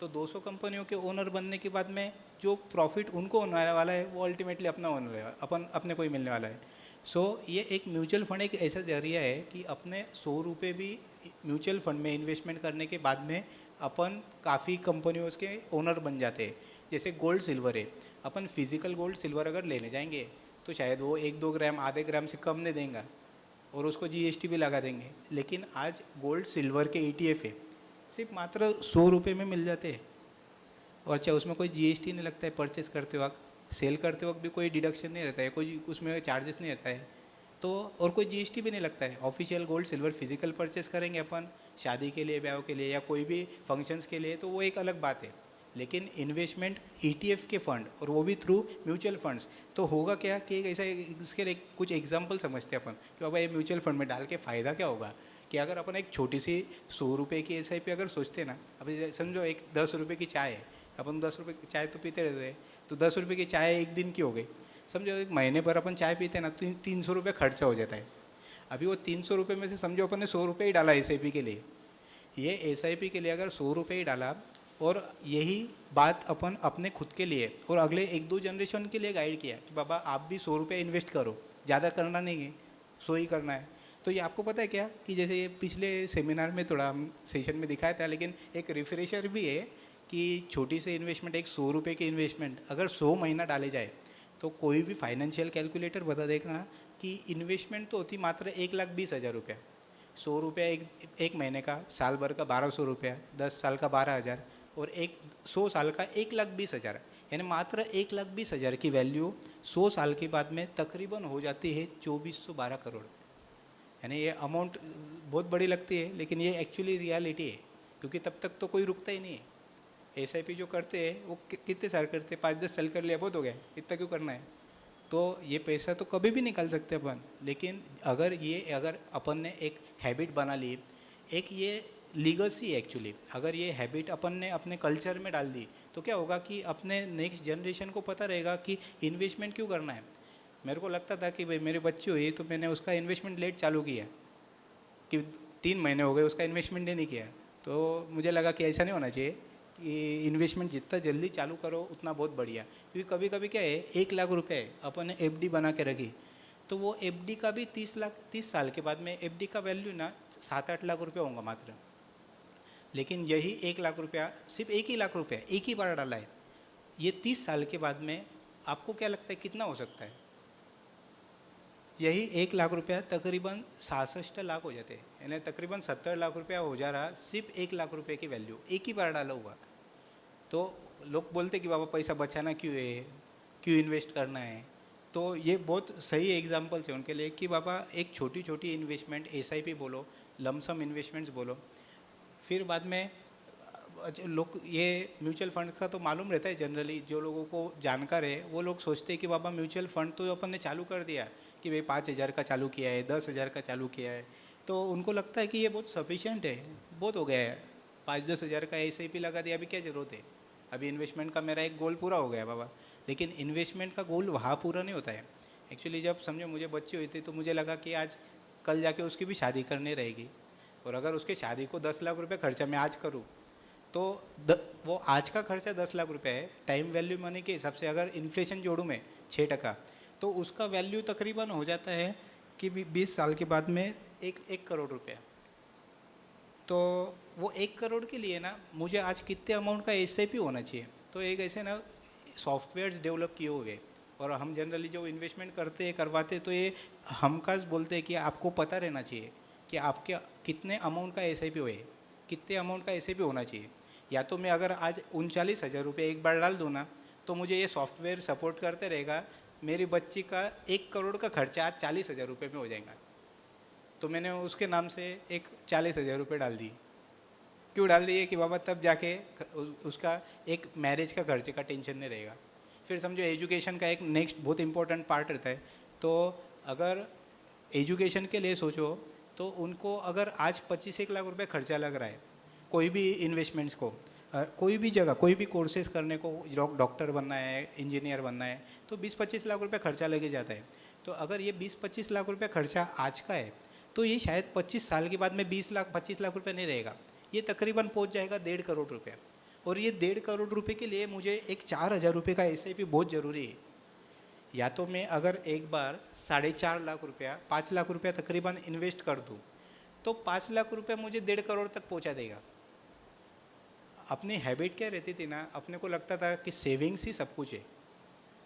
तो 200 कंपनियों के ओनर बनने के बाद में जो प्रॉफिट उनको होने वाला है वो अल्टीमेटली अपना होने वाला है, अपन अपने को ही मिलने वाला है। सो ये एक म्यूचुअल फंड एक ऐसा जरिया है कि अपने 100 रुपये भी म्यूचुअल फंड में इन्वेस्टमेंट करने के बाद में अपन काफ़ी कंपनियों के ओनर बन जाते हैं। जैसे गोल्ड सिल्वर है, अपन फिजिकल गोल्ड सिल्वर अगर लेने जाएंगे तो शायद वो 1-2 ग्राम, आधे ग्राम से कम नहीं देंगे, और उसको GST भी लगा देंगे। लेकिन आज गोल्ड सिल्वर के ETF है, सिर्फ मात्र 100 रुपये में मिल जाते हैं, और अच्छा उसमें कोई GST नहीं लगता है। परचेस करते वक्त, सेल करते वक्त भी कोई डिडक्शन नहीं रहता है, कोई उसमें चार्जेस नहीं रहता है, तो और कोई GST भी नहीं लगता है। Official gold silver physical purchase करेंगे अपन शादी के लिए, ब्याह के लिए, या कोई भी फंक्शंस के लिए, तो वो एक अलग बात है। लेकिन इन्वेस्टमेंट ETF के फंड, और वो भी थ्रू म्यूचुअल फंड्स, तो होगा क्या कि एक ऐसा, इसके लिए कुछ एग्जांपल समझते हैं अपन कि बाबा ये म्यूचुअल फंड में डाल के फ़ायदा क्या होगा। कि अगर अपन एक छोटी सी 100 रुपये की SIP अगर सोचते हैं ना, अभी समझो एक 10 रुपये की चाय है, अपन 10 रुपये की चाय तो पीते रहते हैं, तो 10 रुपये की चाय एक दिन की हो गई। समझो एक महीने भर अपन चाय पीते हैं ना, तो 300 रुपये खर्चा हो जाता है। अभी वो 300 रुपये में से समझो अपन ने 100 रुपये ही डाला SIP के लिए। ये SIP के लिए अगर 100 रुपये ही डाला, और यही बात अपन अपने खुद के लिए और अगले 1-2 जनरेशन के लिए गाइड किया कि बाबा आप भी 100 रुपये इन्वेस्ट करो, ज़्यादा करना नहीं है, 100 ही करना है। तो ये आपको पता है क्या कि जैसे ये पिछले सेमिनार में थोड़ा हम सेशन में दिखाया था, लेकिन एक रिफ्रेशर भी है कि छोटी सी इन्वेस्टमेंट, एक 100 रुपये की इन्वेस्टमेंट अगर 100 महीना डाले जाए, तो कोई भी फाइनेंशियल कैलकुलेटर बता देगा कि इन्वेस्टमेंट तो होती मात्र 1,20,000 रुपया। 100 रुपया एक महीने का, साल भर का 1,200 रुपया, 10 साल का 12,000, और 100 साल का 1,20,000। यानी मात्र 1,20,000 की वैल्यू 100 साल के बाद में तकरीबन हो जाती है 2412 करोड़। यानी ये अमाउंट बहुत बड़ी लगती है, लेकिन ये एक्चुअली रियलिटी है, क्योंकि तब तक तो कोई रुकता ही नहीं है। SIP जो करते हैं वो कितने साल करते हैं, 5-10 साल कर लिया, बहुत हो गया, इतना क्यों करना है। तो ये पैसा तो कभी भी निकाल सकते अपन, लेकिन अगर अपन ने एक हैबिट बना ली, एक ये लीगसी है एक्चुअली, अगर ये हैबिट अपन ने अपने कल्चर में डाल दी, तो क्या होगा कि अपने नेक्स्ट जनरेशन को पता रहेगा कि इन्वेस्टमेंट क्यों करना है। मेरे को लगता था कि भाई मेरे बच्चे हुए तो मैंने उसका इन्वेस्टमेंट लेट चालू किया, कि 3 महीने हो गए उसका इन्वेस्टमेंट नहीं किया। तो मुझे लगा कि ऐसा नहीं होना चाहिए, कि इन्वेस्टमेंट जितना जल्दी चालू करो उतना बहुत बढ़िया। क्योंकि कभी कभी क्या है, 1 लाख रुपए अपन ने FD बना के रखी, तो वो FD का भी 30 साल के बाद में FD का वैल्यू ना 7-8 लाख रुपये होगा मात्र। लेकिन यही 1 लाख रुपया, सिर्फ 1 ही लाख रुपया एक ही बार डाला है, ये 30 साल के बाद में आपको क्या लगता है कितना हो सकता है? यही 1 लाख रुपया तकरीबन 66 लाख हो जाते हैं, यानी तकरीबन 70 लाख रुपया हो जा रहा, सिर्फ 1 लाख रुपये की वैल्यू एक ही बार डाला हुआ। तो लोग बोलते कि बाबा पैसा बचाना क्यों है, क्यों इन्वेस्ट करना है। तो ये बहुत सही एग्जांपल्स है उनके लिए कि बाबा एक छोटी छोटी इन्वेस्टमेंट, SIP बोलो, लमसम इन्वेस्टमेंट्स बोलो, फिर बाद में लोग ये म्यूचुअल फंड का तो मालूम रहता है जनरली, जो लोगों को जानकार है वो लोग सोचते हैं कि बाबा म्यूचुअल फंड तो अपन ने चालू कर दिया कि भाई 5,000 का चालू किया है, 10,000 का चालू किया है, तो उनको लगता है कि ये बहुत सफिशिएंट है, बहुत हो गया है, 5-10 हज़ार का SIP लगा दिया, अभी क्या ज़रूरत है, अभी इन्वेस्टमेंट का मेरा एक गोल पूरा हो गया बाबा। लेकिन इन्वेस्टमेंट का गोल वहाँ पूरा नहीं होता है एक्चुअली। जब समझो मुझे बच्ची हुई थी तो मुझे लगा कि आज कल जाके उसकी भी शादी करनी रहेगी, और अगर उसके शादी को 10 लाख रुपए खर्चा मैं आज करूँ तो वो आज का खर्चा 10 लाख रुपए है, टाइम वैल्यू मनी के हिसाब से अगर इन्फ्लेशन जोड़ूँ मैं 6%, तो उसका वैल्यू तकरीबन हो जाता है कि 20 साल के बाद में एक करोड़ रुपया। तो वो 1 करोड़ के लिए ना मुझे आज कितने अमाउंट का SIP होना चाहिए? तो एक ऐसे ना सॉफ्टवेयर्स डेवलप किए हुए, और हम जनरली जो इन्वेस्टमेंट करते हैं करवाते हैं, तो ये हमखास बोलते हैं कि आपको पता रहना चाहिए कि आपके कितने अमाउंट का SIP हुए, कितने अमाउंट का SIP होना चाहिए। या तो मैं अगर आज 39,000 रुपये एक बार डाल दूँ ना, तो मुझे ये सॉफ्टवेयर सपोर्ट करते रहेगा, मेरी बच्ची का 1 करोड़ का खर्चा आज 40,000 रुपये में हो जाएगा। तो मैंने उसके नाम से एक 40,000 रुपये डाल दी। क्यों डाल दिए? कि बाबा तब जाके उसका एक मैरिज का खर्चे का टेंशन नहीं रहेगा। फिर समझो एजुकेशन का एक नेक्स्ट बहुत इंपॉर्टेंट पार्ट रहता है। तो अगर एजुकेशन के लिए सोचो, तो उनको अगर आज 25 लाख रुपए खर्चा लग रहा है कोई भी इन्वेस्टमेंट्स को, कोई भी जगह कोई भी कोर्सेज करने को, डॉक्टर बनना है, इंजीनियर बनना है, तो 20-25 लाख रुपए खर्चा लगे जाता है। तो अगर ये 20-25 लाख रुपए खर्चा आज का है, तो ये शायद 25 साल के बाद में 25 लाख रुपए नहीं रहेगा, ये तकरीबन पहुंच जाएगा 1.5 करोड़ रुपये। और ये 1.5 करोड़ रुपए के लिए मुझे एक 4,000 रुपये का SIP बहुत ज़रूरी है। या तो मैं अगर एक बार 4.5 लाख रुपया, 5 लाख रुपया तकरीबन इन्वेस्ट कर दूँ, तो 5 लाख रुपये मुझे 1.5 करोड़ तक पहुंचा देगा। अपनी हैबिट क्या रहती थी ना, अपने को लगता था कि सेविंग्स ही सब कुछ है।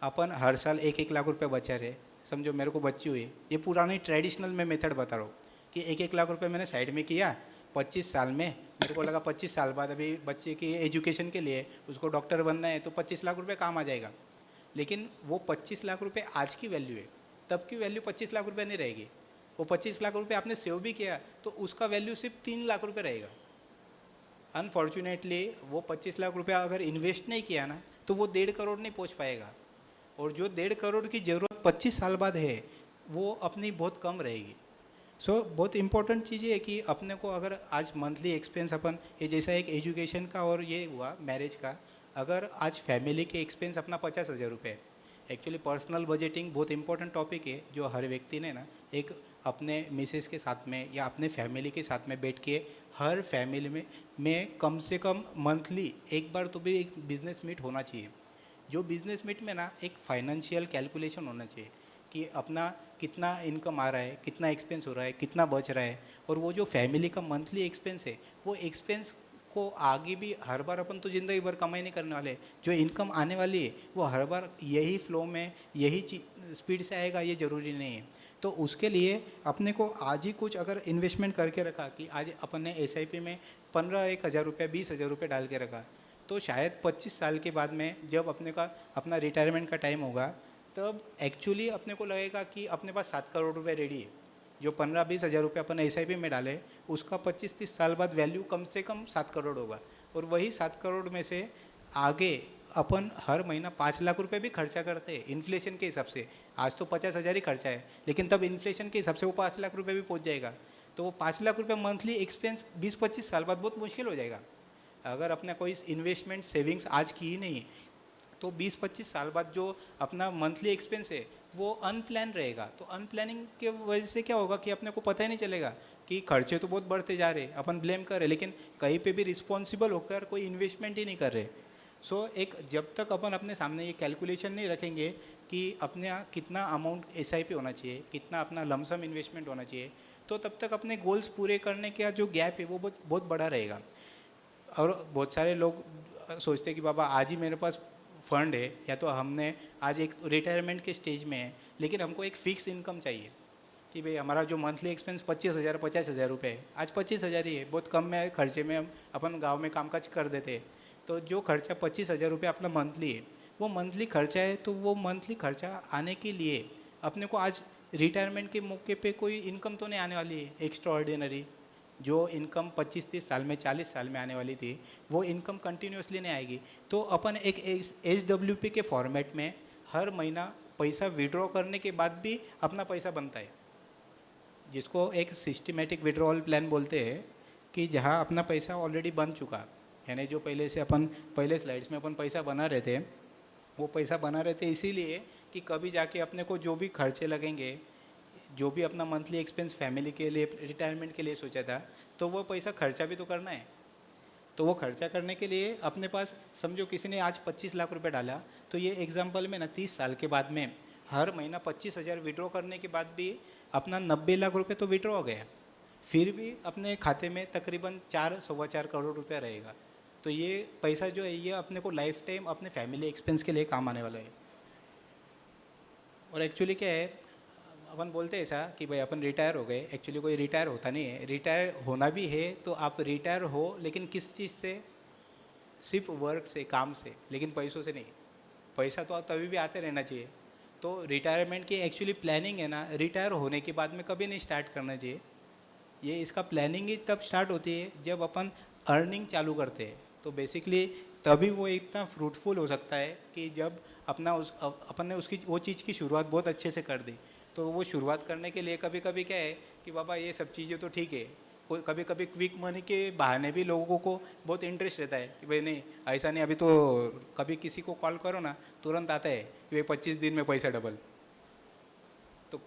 अपन हर साल 1-1 लाख रुपये बचा रहे। समझो मेरे को बच्ची हुई, ये पुरानी ट्रेडिशनल में मेथड बता रहा हूँ कि 1-1 लाख रुपये मैंने साइड में किया, 25 साल में मेरे को लगा 25 साल बाद अभी बच्चे की एजुकेशन के लिए उसको डॉक्टर बनना है, तो 25 लाख रुपये काम आ जाएगा। लेकिन वो 25 लाख रुपये आज की वैल्यू है, तब की वैल्यू 25 लाख रुपये नहीं रहेगी। वो 25 लाख रुपये आपने सेव भी किया, तो उसका वैल्यू सिर्फ 3 लाख रुपये रहेगा। अनफॉर्चुनेटली वो 25 लाख रुपया अगर इन्वेस्ट नहीं किया ना, तो वो 1.5 करोड़ नहीं पहुंच पाएगा। और जो 1.5 करोड़ की ज़रूरत 25 साल बाद है, वो अपनी बहुत कम रहेगी। सो बहुत इंपॉर्टेंट चीज़ है कि अपने को अगर आज मंथली एक्सपेंस अपन, ये जैसा एक एजुकेशन का और ये हुआ मैरिज का, अगर आज फैमिली के एक्सपेंस अपना 50,000 रुपये, एक्चुअली पर्सनल बजटिंग बहुत इंपॉर्टेंट टॉपिक है, जो हर व्यक्ति ने ना एक अपने मिसेस के साथ में या अपने फैमिली के साथ में बैठ के, हर फैमिली में कम से कम मंथली एक बार तो भी एक बिजनेस मीट होना चाहिए। जो बिजनेस मीट में ना एक फाइनेंशियल कैलकुलेशन होना चाहिए कि अपना कितना इनकम आ रहा है, कितना एक्सपेंस हो रहा है, कितना बच रहा है, और वो जो फैमिली का मंथली एक्सपेंस है, वो एक्सपेंस को आगे भी हर बार अपन तो ज़िंदगी भर कमाई नहीं करने वाले। जो इनकम आने वाली है वो हर बार यही फ्लो में यही स्पीड से आएगा, ये ज़रूरी नहीं है। तो उसके लिए अपने को आज ही कुछ अगर इन्वेस्टमेंट करके रखा कि आज अपन ने SIP में 15-1,000 रुपये 20,000 रुपये डाल के रखा, तो शायद 25 साल के बाद में जब अपने का अपना रिटायरमेंट का टाइम होगा, तब एक्चुअली अपने को लगेगा कि अपने पास 7 करोड़ रुपये रेडी है। जो 15-20 हज़ार रुपये अपन SIP में डाले, उसका 25-30 साल बाद वैल्यू कम से कम 7 करोड़ होगा। और वही 7 करोड़ में से आगे अपन हर महीना 5 लाख रुपए भी खर्चा करते हैं इन्फ्लेशन के हिसाब से। आज तो 50,000 ही खर्चा है, लेकिन तब इन्फ्लेशन के हिसाब से वो 5 लाख रुपए भी पहुंच जाएगा। तो वो 5 लाख रुपए मंथली एक्सपेंस 20-25 साल बाद बहुत मुश्किल हो जाएगा। अगर अपना कोई इन्वेस्टमेंट सेविंग्स आज की ही नहीं, तो 20-25 साल बाद जो अपना मंथली एक्सपेंस है वो अनप्लान रहेगा। तो अनप्लानिंग के वजह से क्या होगा कि अपने को पता ही नहीं चलेगा कि खर्चे तो बहुत बढ़ते जा रहे, अपन ब्लेम कर रहे, लेकिन कहीं पे भी रिस्पॉन्सिबल होकर कोई इन्वेस्टमेंट ही नहीं कर रहे। सो एक जब तक अपन अपने सामने ये कैलकुलेशन नहीं रखेंगे कि अपने यहाँ कितना अमाउंट SIP होना चाहिए, कितना अपना लमसम इन्वेस्टमेंट होना चाहिए, तो तब तक अपने गोल्स पूरे करने का जो गैप है वो बहुत बड़ा रहेगा। और बहुत सारे लोग सोचते हैं कि बाबा आज ही मेरे पास फंड है, या तो हमने आज एक रिटायरमेंट के स्टेज में है, लेकिन हमको एक फ़िक्स इनकम चाहिए कि भाई हमारा जो मंथली एक्सपेंस 50,000 रुपये है, आज 25,000 ही है, बहुत कम में खर्चे में हम अपन गांव में कामकाज कर देते हैं। तो जो खर्चा 25,000 रुपये अपना मंथली है, वो मंथली खर्चा है। तो वो मंथली खर्चा आने के लिए अपने को आज रिटायरमेंट के मौके पे कोई इनकम तो नहीं आने वाली है एक्स्ट्रा ऑर्डिनरी। जो इनकम 25-30 साल में 40 साल में आने वाली थी, वो इनकम कंटिन्यूसली नहीं आएगी। तो अपन एक SWP के फॉर्मेट में हर महीना पैसा विड्रॉ करने के बाद भी अपना पैसा बनता है, जिसको एक सिस्टमेटिक विड्रॉल प्लान बोलते हैं, कि जहाँ अपना पैसा ऑलरेडी बन चुका, यानी जो पहले से अपन पहले स्लाइड्स में अपन पैसा बना रहे थे, वो पैसा बना रहे थे इसीलिए कि कभी जाके अपने को जो भी खर्चे लगेंगे, जो भी अपना मंथली एक्सपेंस फैमिली के लिए रिटायरमेंट के लिए सोचा था, तो वो पैसा खर्चा भी तो करना है। तो वो खर्चा करने के लिए अपने पास समझो किसी ने आज 25 लाख रुपए डाला, तो ये एग्जाम्पल में ना 30 साल के बाद में हर महीना 25,000 विड्रॉ करने के बाद भी अपना 90 लाख रुपए तो विड्रॉ हो गया, फिर भी अपने खाते में तकरीबन 4 सवा 4 करोड़ रुपया रहेगा। तो ये पैसा जो है ये अपने को लाइफ टाइम अपने फैमिली एक्सपेंस के लिए काम आने वाला है। और एक्चुअली क्या है, अपन बोलते हैं ऐसा कि भाई अपन रिटायर हो गए, एक्चुअली कोई रिटायर होता नहीं है। रिटायर होना भी है तो आप रिटायर हो, लेकिन किस चीज़ से? सिर्फ वर्क से, काम से, लेकिन पैसों से नहीं। पैसा तो तभी भी आते रहना चाहिए। तो रिटायरमेंट की एक्चुअली प्लानिंग है ना, रिटायर होने के बाद में कभी नहीं स्टार्ट करना चाहिए। ये इसका प्लानिंग ही तब स्टार्ट होती है जब अपन अर्निंग चालू करते हैं। तो बेसिकली तभी वो इतना फ्रूटफुल हो सकता है कि जब अपन ने उसकी वो चीज़ की शुरुआत बहुत अच्छे से कर दी। तो वो शुरुआत करने के लिए कभी कभी क्या है कि बाबा ये सब चीज़ें तो ठीक है, कोई कभी कभी क्विक मनी के बहाने भी लोगों को बहुत इंटरेस्ट रहता है कि भाई नहीं ऐसा नहीं, अभी तो कभी किसी को कॉल करो ना तुरंत आता है कि भाई 25 दिन में पैसा डबल। तो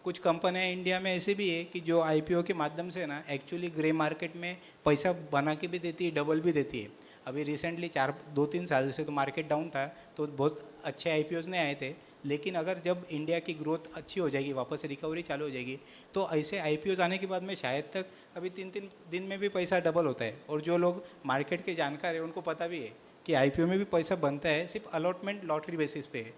कुछ कंपनियां इंडिया में ऐसे भी है कि जो आईपीओ के माध्यम से ना एक्चुअली ग्रे मार्केट में पैसा बना के भी देती है, डबल भी देती है। अभी रिसेंटली 2-3 साल से तो मार्केट डाउन था, तो बहुत अच्छे आईपीओज नहीं आए थे। लेकिन अगर जब इंडिया की ग्रोथ अच्छी हो जाएगी, वापस से रिकवरी चालू हो जाएगी, तो ऐसे आईपीओज आने के बाद में शायद तक अभी 3-3 दिन में भी पैसा डबल होता है। और जो लोग मार्केट के जानकार हैं उनको पता भी है कि आईपीओ में भी पैसा बनता है, सिर्फ अलॉटमेंट लॉटरी बेसिस पे है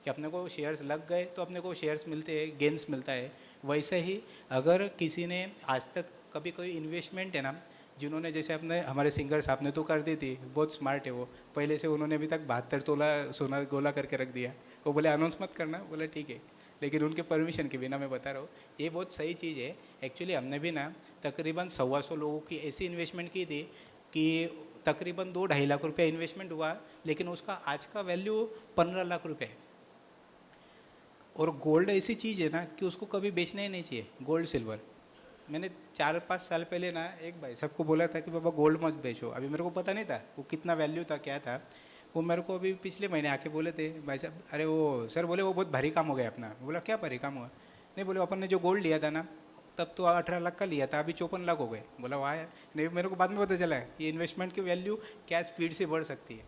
कि अपने को शेयर्स लग गए तो अपने को शेयर्स मिलते हैं, गेंस मिलता है। वैसे ही अगर किसी ने आज तक कभी कोई इन्वेस्टमेंट है ना, जिन्होंने जैसे अपने हमारे सिंगर साहब ने तो कर दी थी, बहुत स्मार्ट है वो, पहले से उन्होंने अभी तक 72 तोला सोना गोला करके रख दिया। वो बोले अनाउंस मत करना, बोला ठीक है, लेकिन उनके परमिशन के बिना मैं बता रहा हूँ। ये बहुत सही चीज़ है। एक्चुअली हमने भी ना तकरीबन 125 लोगों की ऐसी इन्वेस्टमेंट की थी कि तकरीबन 2-2.5 लाख रुपया इन्वेस्टमेंट हुआ, लेकिन उसका आज का वैल्यू 15 लाख रुपये है। और गोल्ड ऐसी चीज़ है ना कि उसको कभी बेचना ही नहीं चाहिए, गोल्ड सिल्वर। मैंने 4-5 साल पहले ना एक भाई साहब को बोला था कि बाबा गोल्ड मत बेचो। अभी मेरे को पता नहीं था वो कितना वैल्यू था, क्या था। वो मेरे को अभी पिछले महीने आके बोले थे भाई साहब, अरे वो सर बोले वो बहुत भारी काम हो गया अपना। बोला क्या भारी काम हुआ? नहीं, बोले अपन ने जो गोल्ड लिया था ना तब तो 18 लाख का लिया था, अभी 54 लाख हो गए। बोला वाह यार। नहीं, मेरे को बाद में पता चला ये इन्वेस्टमेंट की वैल्यू क्या स्पीड से बढ़ सकती है।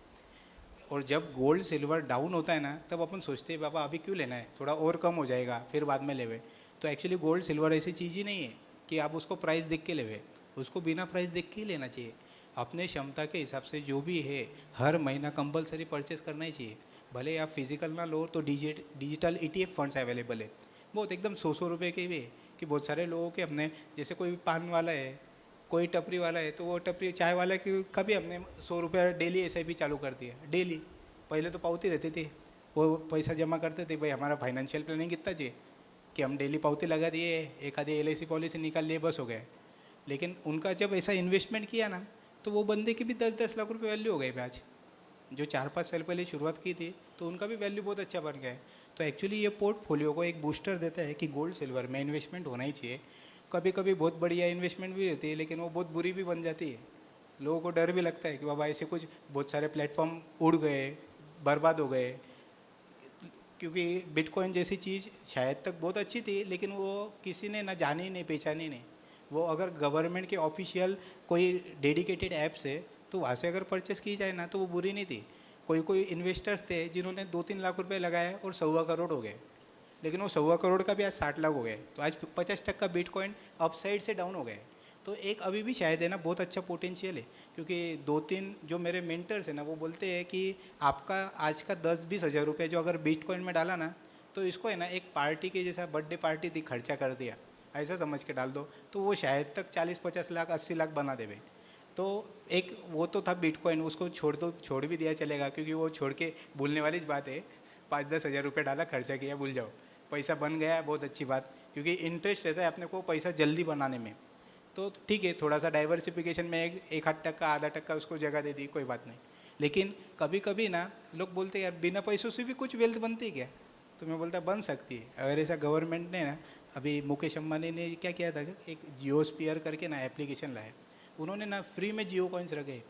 और जब गोल्ड सिल्वर डाउन होता है ना तब अपन सोचते हैं बाबा अभी क्यों लेना है, थोड़ा और कम हो जाएगा फिर बाद में लेवे। तो एक्चुअली गोल्ड सिल्वर ऐसी चीज़ ही नहीं है कि आप उसको प्राइस देख के लेवे, उसको बिना प्राइस देख के ही लेना चाहिए। अपने क्षमता के हिसाब से जो भी है हर महीना कंपलसरी परचेस करना ही चाहिए। भले आप फिजिकल ना लो तो डिजिटल ETF फंड्स अवेलेबल है, बहुत एकदम 100 रुपये के भी है। कि बहुत सारे लोगों के अपने जैसे कोई पान वाला है, कोई टपरी वाला है, तो वो टपरी चाय वाला की कभी हमने 100 रुपया डेली SIP चालू कर दिया। डेली पहले तो पावती रहती थी, वो पैसा जमा करते थे, भाई हमारा फाइनेंशियल प्लानिंग कितना चाहिए कि हम डेली पावती लगा दिए, एक आधी LIC पॉलिसी निकाल लिए, बस हो गए। लेकिन उनका जब ऐसा इन्वेस्टमेंट किया ना तो वो बंदे की भी 10-10 लाख रुपए वैल्यू हो गई आज। जो 4-5 साल पहले शुरुआत की थी तो उनका भी वैल्यू बहुत अच्छा बन गया है। तो एक्चुअली ये पोर्टफोलियो को एक बूस्टर देता है कि गोल्ड सिल्वर में इन्वेस्टमेंट होना ही चाहिए। कभी कभी बहुत बढ़िया इन्वेस्टमेंट भी रहती है, लेकिन वो बहुत बुरी भी बन जाती है। लोगों को डर भी लगता है कि बाबा ऐसे कुछ बहुत सारे प्लेटफॉर्म उड़ गए, बर्बाद हो गए। क्योंकि बिटकॉइन जैसी चीज़ शायद तक बहुत अच्छी थी, लेकिन वो किसी ने ना जानी नहीं, पहचानी नहीं। वो अगर गवर्नमेंट के ऑफिशियल कोई डेडिकेटेड ऐप्स है तो वहाँ से अगर परचेस की जाए ना तो वो बुरी नहीं थी। कोई इन्वेस्टर्स थे जिन्होंने 2-3 लाख रुपए लगाए और 1.25 करोड़ हो गए, लेकिन वो 1.25 करोड़ का भी आज 60 लाख हो गए। तो आज 50% बिटकॉइन अपसाइड से डाउन हो गए। तो एक अभी भी शायद है ना बहुत अच्छा पोटेंशियल है। क्योंकि 2-3 जो मेरे मेंटर्स हैं ना वो बोलते हैं कि आपका आज का 10-20 हज़ार रुपये जो अगर बिटकॉइन में डाला ना तो इसको है ना एक पार्टी के जैसा, बर्थडे पार्टी थी, खर्चा कर दिया ऐसा समझ के डाल दो, तो वो शायद तक 40-50 लाख 80 लाख बना देवे। तो एक वो तो था बिटकॉइन, उसको छोड़ दो, छोड़ भी दिया चलेगा, क्योंकि वो छोड़ के भूलने वाली बात है। 5-10 हज़ार रुपये डाला, खर्चा किया, भूल जाओ, पैसा बन गया, बहुत अच्छी बात। क्योंकि इंटरेस्ट रहता है अपने को पैसा जल्दी बनाने में। तो ठीक है, थोड़ा सा डाइवर्सिफिकेशन में एक आध टक्का, आधा टक्का उसको जगह दे दी, कोई बात नहीं। लेकिन कभी कभी ना लोग बोलते हैं यार बिना पैसों से भी कुछ वेल्थ बनती है क्या? तो मैं बोलता बन सकती है। अगर ऐसा गवर्नमेंट ने ना, अभी मुकेश अंबानी ने क्या किया था, एक जियोस्फीयर करके ना एप्लीकेशन लाया, उन्होंने ना फ्री में जियो कॉइन्स रखे।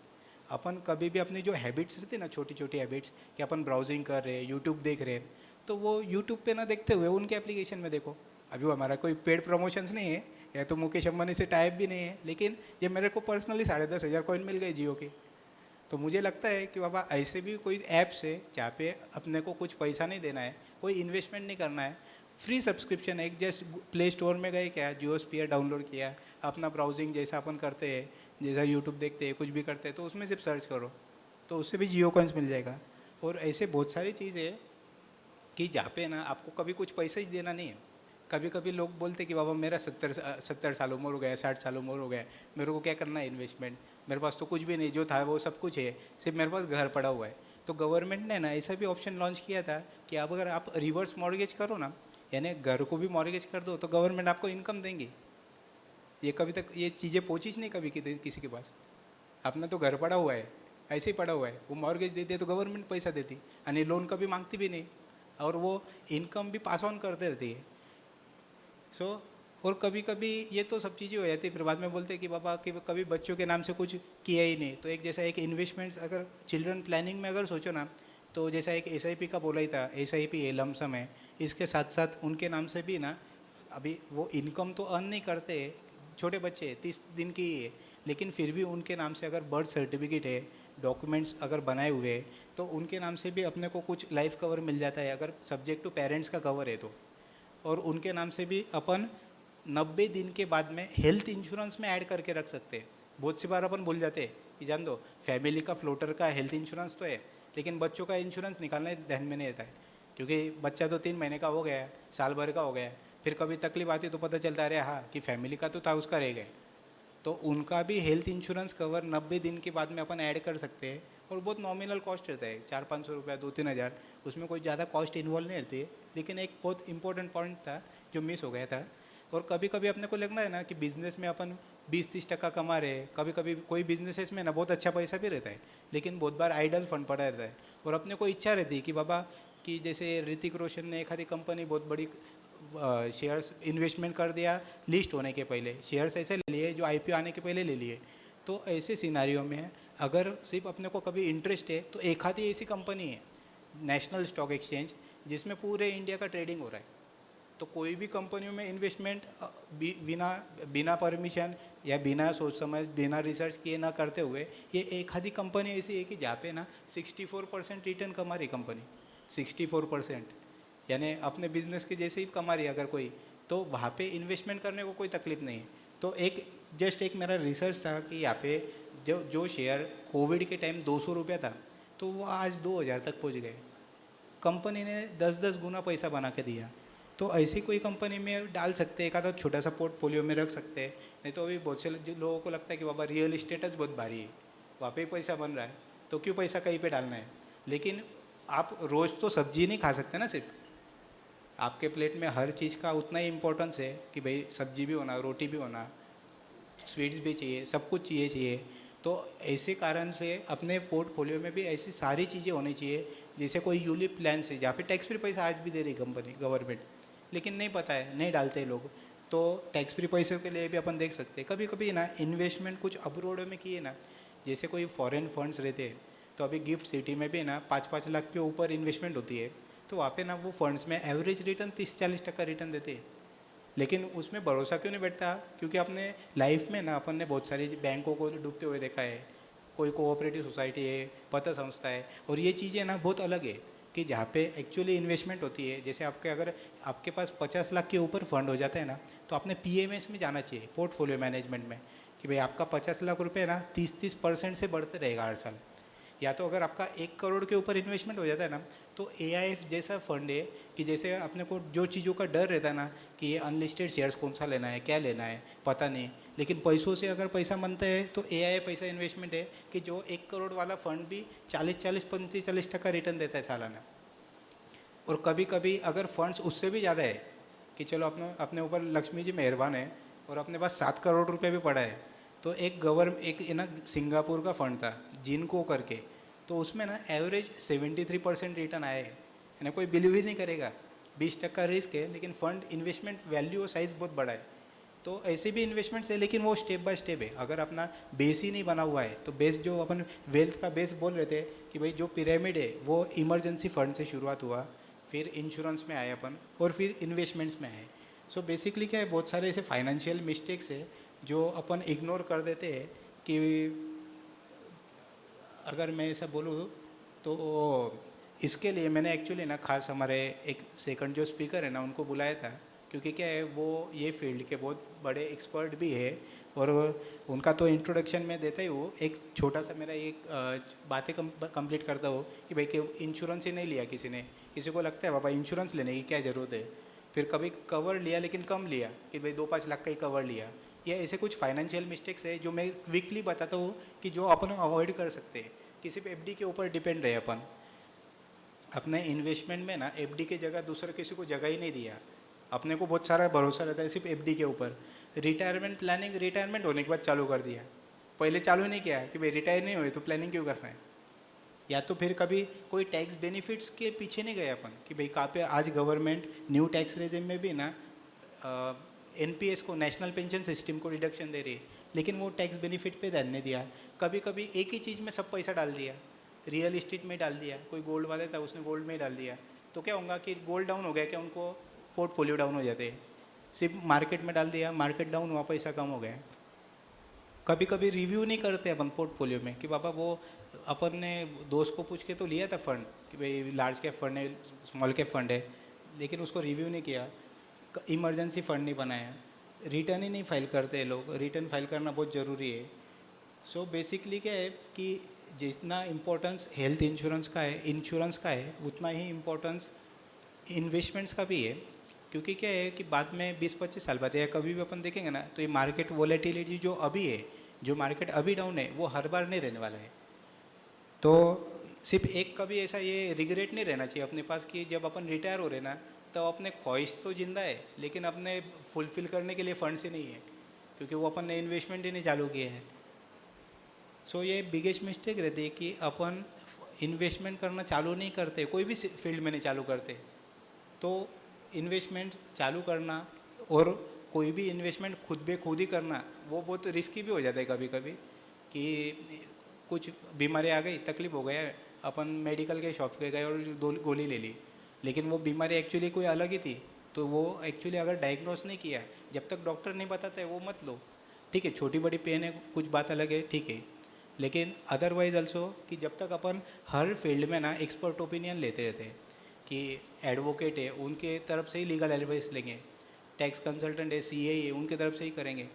अपन कभी भी अपनी जो हैबिट्स रहती है ना, छोटी छोटी हैबिट्स, कि अपन ब्राउजिंग कर रहे हैं, यूट्यूब देख रहे हैं, तो वो यूट्यूब पे ना देखते हुए उनके एप्लीकेशन में देखो, अभी वो हमारा कोई पेड प्रमोशंस नहीं है, या तो मुकेश अंबानी से टाइप भी नहीं है, लेकिन ये मेरे को पर्सनली 10,500 कॉइन मिल गए जियो के। तो मुझे लगता है कि बाबा ऐसे भी कोई ऐप्स है जहाँ पे अपने को कुछ पैसा नहीं देना है, कोई इन्वेस्टमेंट नहीं करना है, फ्री सब्सक्रिप्शन है। जस्ट प्ले स्टोर में गए, क्या जियोस्फियर डाउनलोड किया, अपना ब्राउजिंग जैसा अपन करते हैं, जैसा यूट्यूब देखते हैं, कुछ भी करते हैं, तो उसमें सिर्फ सर्च करो तो उससे भी जियो कॉइन्स मिल जाएगा। और ऐसे बहुत सारी चीज़ें है कि जहाँ पे ना आपको कभी कुछ पैसा ही देना नहीं है। कभी कभी लोग बोलते कि बाबा मेरा 70 साल उम्र हो गया, 60 साल उम्र हो गया, मेरे को क्या करना है इन्वेस्टमेंट, मेरे पास तो कुछ भी नहीं, जो था वो सब कुछ है, सिर्फ मेरे पास घर पड़ा हुआ है। तो गवर्नमेंट ने ना ऐसा भी ऑप्शन लॉन्च किया था कि अब अगर आप रिवर्स मॉर्गेज करो ना, यानी घर को भी मॉर्गेज कर दो, तो गवर्नमेंट आपको इनकम देंगी। ये कभी तक ये चीज़ें पहुँची नहीं कभी किसी के पास। अपना तो घर पड़ा हुआ है, ऐसे ही पड़ा हुआ है, वो मॉर्गेज देती है तो गवर्नमेंट पैसा देती, यानी लोन कभी मांगती भी नहीं, और वो इनकम भी पास ऑन करते रहती है। और कभी कभी ये तो सब चीज़ें हो जाती है, फिर बाद में बोलते हैं कि बाबा कि कभी बच्चों के नाम से कुछ किया ही नहीं। तो एक जैसा एक इन्वेस्टमेंट्स अगर चिल्ड्रन प्लानिंग में अगर सोचो ना, तो जैसा एक SIP का बोला ही था, SIP लमसम है, इसके साथ साथ उनके नाम से भी ना, अभी वो इनकम तो अर्न नहीं करते, छोटे बच्चे 30 दिन की ही है, लेकिन फिर भी उनके नाम से अगर बर्थ सर्टिफिकेट है, डॉक्यूमेंट्स अगर बनाए हुए हैं, तो उनके नाम से भी अपने को कुछ लाइफ कवर मिल जाता है, अगर सब्जेक्ट टू पेरेंट्स का कवर है तो। और उनके नाम से भी अपन 90 दिन के बाद में हेल्थ इंश्योरेंस में ऐड करके रख सकते हैं। बहुत सी बार अपन भूल जाते हैं कि जान दो, फैमिली का फ्लोटर का हेल्थ इंश्योरेंस तो है, लेकिन बच्चों का इंश्योरेंस निकालना ध्यान में नहीं रहता है, क्योंकि बच्चा तो 3 महीने का हो गया है, साल भर का हो गया है, फिर कभी तकलीफ आती है तो पता चलता है हाँ कि फैमिली का तो था, उसका रह गया। तो उनका भी हेल्थ इंश्योरेंस कवर 90 दिन के बाद में अपन ऐड कर सकते हैं, और बहुत नॉमिनल कॉस्ट रहता है, 400-500 रुपया, 2-3 हज़ार, उसमें कोई ज़्यादा कॉस्ट इन्वॉल्व नहीं रहती है। लेकिन एक बहुत इंपॉर्टेंट पॉइंट था जो मिस हो गया था। और कभी कभी अपने को लगना है ना कि बिज़नेस में अपन 20-30% कमा रहे हैं, कभी कभी कोई बिजनेसेस में ना बहुत अच्छा पैसा भी रहता है, लेकिन बहुत बार आइडल फंड पड़ा रहता है, और अपने को इच्छा रहती है कि बाबा कि जैसे ऋतिक रोशन ने एक आधी कंपनी बहुत बड़ी शेयर्स इन्वेस्टमेंट कर दिया लिस्ट होने के पहले, शेयर्स ऐसे ले लिए जो IPO आने के पहले ले लिए। तो ऐसे सिनारियों में अगर सिर्फ अपने को कभी इंटरेस्ट है, तो एक आधी ऐसी कंपनी है नेशनल स्टॉक एक्सचेंज जिसमें पूरे इंडिया का ट्रेडिंग हो रहा है। तो कोई भी कंपनियों में इन्वेस्टमेंट बिना परमिशन या बिना सोच समझ, बिना रिसर्च किए ना करते हुए, ये एक आधी कंपनी ऐसी है कि जहाँ पे ना 64% रिटर्न कमा रही कंपनी, 64%, यानी अपने बिजनेस के जैसे ही कमा रही है अगर कोई, तो वहाँ पे इन्वेस्टमेंट करने को कोई तकलीफ नहीं है। तो एक मेरा रिसर्च था कि यहाँ पे जो शेयर कोविड के टाइम 200 रुपया था, तो वो आज 2000 तक पहुँच गए। कंपनी ने 10-10 गुना पैसा बना के दिया। तो ऐसी कोई कंपनी में डाल सकते हैं, एक आधा छोटा सा पोर्टफोलियो में रख सकते हैं। नहीं तो अभी बहुत से लोगों को लगता है कि बाबा रियल इस्टेटस बहुत भारी है, वहाँ पे ही पैसा बन रहा है, तो क्यों पैसा कहीं पे डालना है। लेकिन आप रोज़ तो सब्जी नहीं खा सकते ना, सिर्फ आपके प्लेट में हर चीज़ का उतना ही इम्पोर्टेंस है कि भाई सब्जी भी होना, रोटी भी होना, स्वीट्स भी चाहिए, सब कुछ चाहिए। तो ऐसे कारण से अपने पोर्टफोलियो में भी ऐसी सारी चीज़ें होनी चाहिए, जैसे कोई यूलिप प्लान से जहाँ पे टैक्स फ्री पैसा आज भी दे रही कंपनी गवर्नमेंट, लेकिन नहीं पता है, नहीं डालते लोग। तो टैक्स फ्री पैसों के लिए भी अपन देख सकते हैं। कभी कभी ना इन्वेस्टमेंट कुछ अब्रोड में किए ना, जैसे कोई फॉरेन फंड्स रहते हैं, तो अभी गिफ्ट सिटी में भी ना 5-5 लाख के ऊपर इन्वेस्टमेंट होती है, तो वहाँ पे ना वो फंड्स में एवरेज रिटर्न 30-40% रिटर्न देते हैं। लेकिन उसमें भरोसा क्यों नहीं बैठता, क्योंकि अपने लाइफ में ना अपन ने बहुत सारी बैंकों को डूबते हुए देखा है, कोई कोऑपरेटिव सोसाइटी है, पत्र संस्था है, और ये चीज़ें ना बहुत अलग है कि जहाँ पे एक्चुअली इन्वेस्टमेंट होती है। जैसे अगर आपके पास 50 लाख के ऊपर फंड हो जाता है ना, तो आपने PMS में जाना चाहिए, पोर्टफोलियो मैनेजमेंट में, कि भाई आपका 50 लाख रुपये ना 30% से बढ़ते रहेगा हर साल। या तो अगर आपका 1 करोड़ के ऊपर इन्वेस्टमेंट हो जाता है ना, तो AIF जैसा फंड है कि जैसे अपने को जो चीज़ों का डर रहता है ना कि ये अनलिस्टेड शेयर्स कौन सा लेना है, क्या लेना है, पता नहीं, लेकिन पैसों से अगर पैसा बनता है, तो AIF ऐसा इन्वेस्टमेंट है कि जो 1 करोड़ वाला फंड भी 40-35% रिटर्न देता है सालाना। और कभी कभी अगर फंड्स उससे भी ज़्यादा है कि चलो अपने ऊपर लक्ष्मी जी मेहरबान है और अपने पास 7 करोड़ रुपये भी पड़ा है, तो एक ना सिंगापुर का फंड था जिनको करके, तो उसमें ना एवरेज 73% रिटर्न आए हैं। यानी कोई बिलीव ही नहीं करेगा, 20% रिस्क है, लेकिन फंड इन्वेस्टमेंट वैल्यू और साइज़ बहुत बड़ा है। तो ऐसे भी इन्वेस्टमेंट्स है, लेकिन वो स्टेप बाय स्टेप है। अगर अपना बेस ही नहीं बना हुआ है, तो बेस जो अपन वेल्थ का बेस बोल रहे थे कि भाई जो पिरामिड है वो इमरजेंसी फंड से शुरुआत हुआ, फिर इंश्योरेंस में आए अपन, और फिर इन्वेस्टमेंट्स में आए। सो बेसिकली क्या है, बहुत सारे ऐसे फाइनेंशियल मिस्टेक्स है जो अपन इग्नोर कर देते हैं कि अगर मैं ऐसा बोलूँ तो इसके लिए मैंने एक्चुअली ना खास हमारे एक सेकंड जो स्पीकर है ना उनको बुलाया था, क्योंकि क्या है वो ये फील्ड के बहुत बड़े एक्सपर्ट भी है। और उनका तो इंट्रोडक्शन मैं देता ही हूँ, एक छोटा सा मेरा एक बातें कंप्लीट करता हूँ कि भाई कि इंश्योरेंस ही नहीं लिया किसी ने, किसी को लगता है बाबा इंश्योरेंस लेने की क्या ज़रूरत है, फिर कभी कवर लिया लेकिन कम लिया कि भाई 2-5 लाख का ही कवर लिया। या ऐसे कुछ फाइनेंशियल मिस्टेक्स है जो मैं क्विकली बताता हूँ कि जो अपन अवॉइड कर सकते हैं। किसी पे एफडी के ऊपर डिपेंड रहे अपन, अपने इन्वेस्टमेंट में ना एफडी की जगह दूसरे किसी को जगह ही नहीं दिया। अपने को बहुत सारा भरोसा रहता है सिर्फ एफडी के ऊपर। रिटायरमेंट प्लानिंग रिटायरमेंट होने के बाद चालू कर दिया, पहले चालू नहीं किया कि भाई रिटायर नहीं हुए तो प्लानिंग क्यों करना है। या तो फिर कभी कोई टैक्स बेनिफिट्स के पीछे नहीं गए अपन कि भाई कहाँ पे आज गवर्नमेंट न्यू टैक्स रेजिम में भी ना एनपीएस को, नेशनल पेंशन सिस्टम को रिडक्शन दे रही है, लेकिन वो टैक्स बेनिफिट पे ध्यान नहीं दिया। कभी कभी एक ही चीज़ में सब पैसा डाल दिया, रियल इस्टेट में डाल दिया, कोई गोल्ड वाले था उसने गोल्ड में ही डाल दिया, तो क्या होगा कि गोल्ड डाउन हो गया, क्या उनको पोर्टफोलियो डाउन हो जाते हैं। सिर्फ मार्केट में डाल दिया, मार्केट डाउन हुआ, पैसा कम हो गया। कभी कभी रिव्यू नहीं करते अपन पोर्टफोलियो में कि बाबा वो अपन ने दोस्त को पूछ के तो लिया था फंड कि भाई लार्ज कैप फंड है, स्मॉल कैप फंड है, लेकिन उसको रिव्यू नहीं किया, इमरजेंसी फंड नहीं बनाया, रिटर्न ही नहीं फाइल करते लोग। रिटर्न फाइल करना बहुत ज़रूरी है। सो बेसिकली क्या है कि जितना इम्पोर्टेंस हेल्थ इंश्योरेंस का है, इंश्योरेंस का है, उतना ही इम्पोर्टेंस इन्वेस्टमेंट्स का भी है। क्योंकि क्या है कि बाद में 20-25 साल बाद या कभी भी अपन देखेंगे ना तो ये मार्केट वॉलेटिलिटी जो अभी है, जो मार्केट अभी डाउन है, वो हर बार नहीं रहने वाला है। तो सिर्फ एक कभी ऐसा ये रिग्रेट नहीं रहना चाहिए अपने पास कि जब अपन रिटायर हो रहे ना तो अपने ख्वाहिश तो जिंदा है लेकिन अपने फुलफिल करने के लिए फंड्स ही नहीं है, क्योंकि वो अपन ने इन्वेस्टमेंट ही नहीं चालू किए हैं। सो ये बिगेस्ट मिस्टेक रहती है कि अपन इन्वेस्टमेंट करना चालू नहीं करते, कोई भी फील्ड में नहीं चालू करते। तो इन्वेस्टमेंट चालू करना और कोई भी इन्वेस्टमेंट खुद बे खुद ही करना वो बहुत रिस्की भी हो जाता है कभी कभी कि कुछ बीमारी आ गई, तकलीफ हो गया, अपन मेडिकल के शॉप पे गए और दो गोली ले ली, लेकिन वो बीमारी एक्चुअली कोई अलग ही थी। तो वो एक्चुअली अगर डायग्नोस नहीं किया, जब तक डॉक्टर नहीं बताता है वो मत लो। ठीक है, छोटी बड़ी पेन है, कुछ बात अलग है, ठीक है, लेकिन अदरवाइज ऑल्सो कि जब तक अपन हर फील्ड में ना एक्सपर्ट ओपिनियन लेते रहते हैं कि एडवोकेट है उनके तरफ से ही लीगल एडवाइस लेंगे, टैक्स कंसल्टेंट है, सीए है, उनके तरफ से ही करेंगे।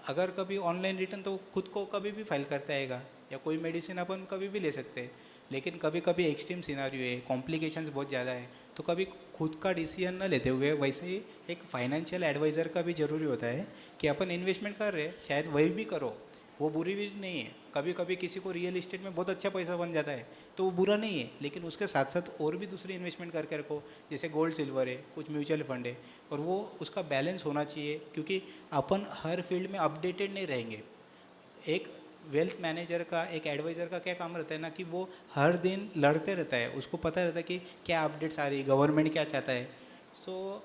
अगर कभी ऑनलाइन रिटर्न तो खुद को कभी भी फाइल करता आएगा, या कोई मेडिसिन अपन कभी भी ले सकते हैं, लेकिन कभी कभी एक्सट्रीम सिनारियो है, कॉम्प्लिकेशंस बहुत ज़्यादा है, तो कभी खुद का डिसीजन न लेते हुए वैसे ही एक फाइनेंशियल एडवाइज़र का भी ज़रूरी होता है कि अपन इन्वेस्टमेंट कर रहे हैं, शायद वही भी करो, वो बुरी भी नहीं है। कभी कभी किसी को रियल इस्टेट में बहुत अच्छा पैसा बन जाता है तो वो बुरा नहीं है, लेकिन उसके साथ साथ और भी दूसरी इन्वेस्टमेंट करके रखो, जैसे गोल्ड सिल्वर है, कुछ म्यूचुअल फंड है, और वो उसका बैलेंस होना चाहिए, क्योंकि अपन हर फील्ड में अपडेटेड नहीं रहेंगे। एक वेल्थ मैनेजर का, एक एडवाइज़र का क्या काम रहता है ना कि वो हर दिन लड़ते रहता है, उसको पता रहता है कि क्या अपडेट्स आ रही है, गवर्नमेंट क्या चाहता है। सो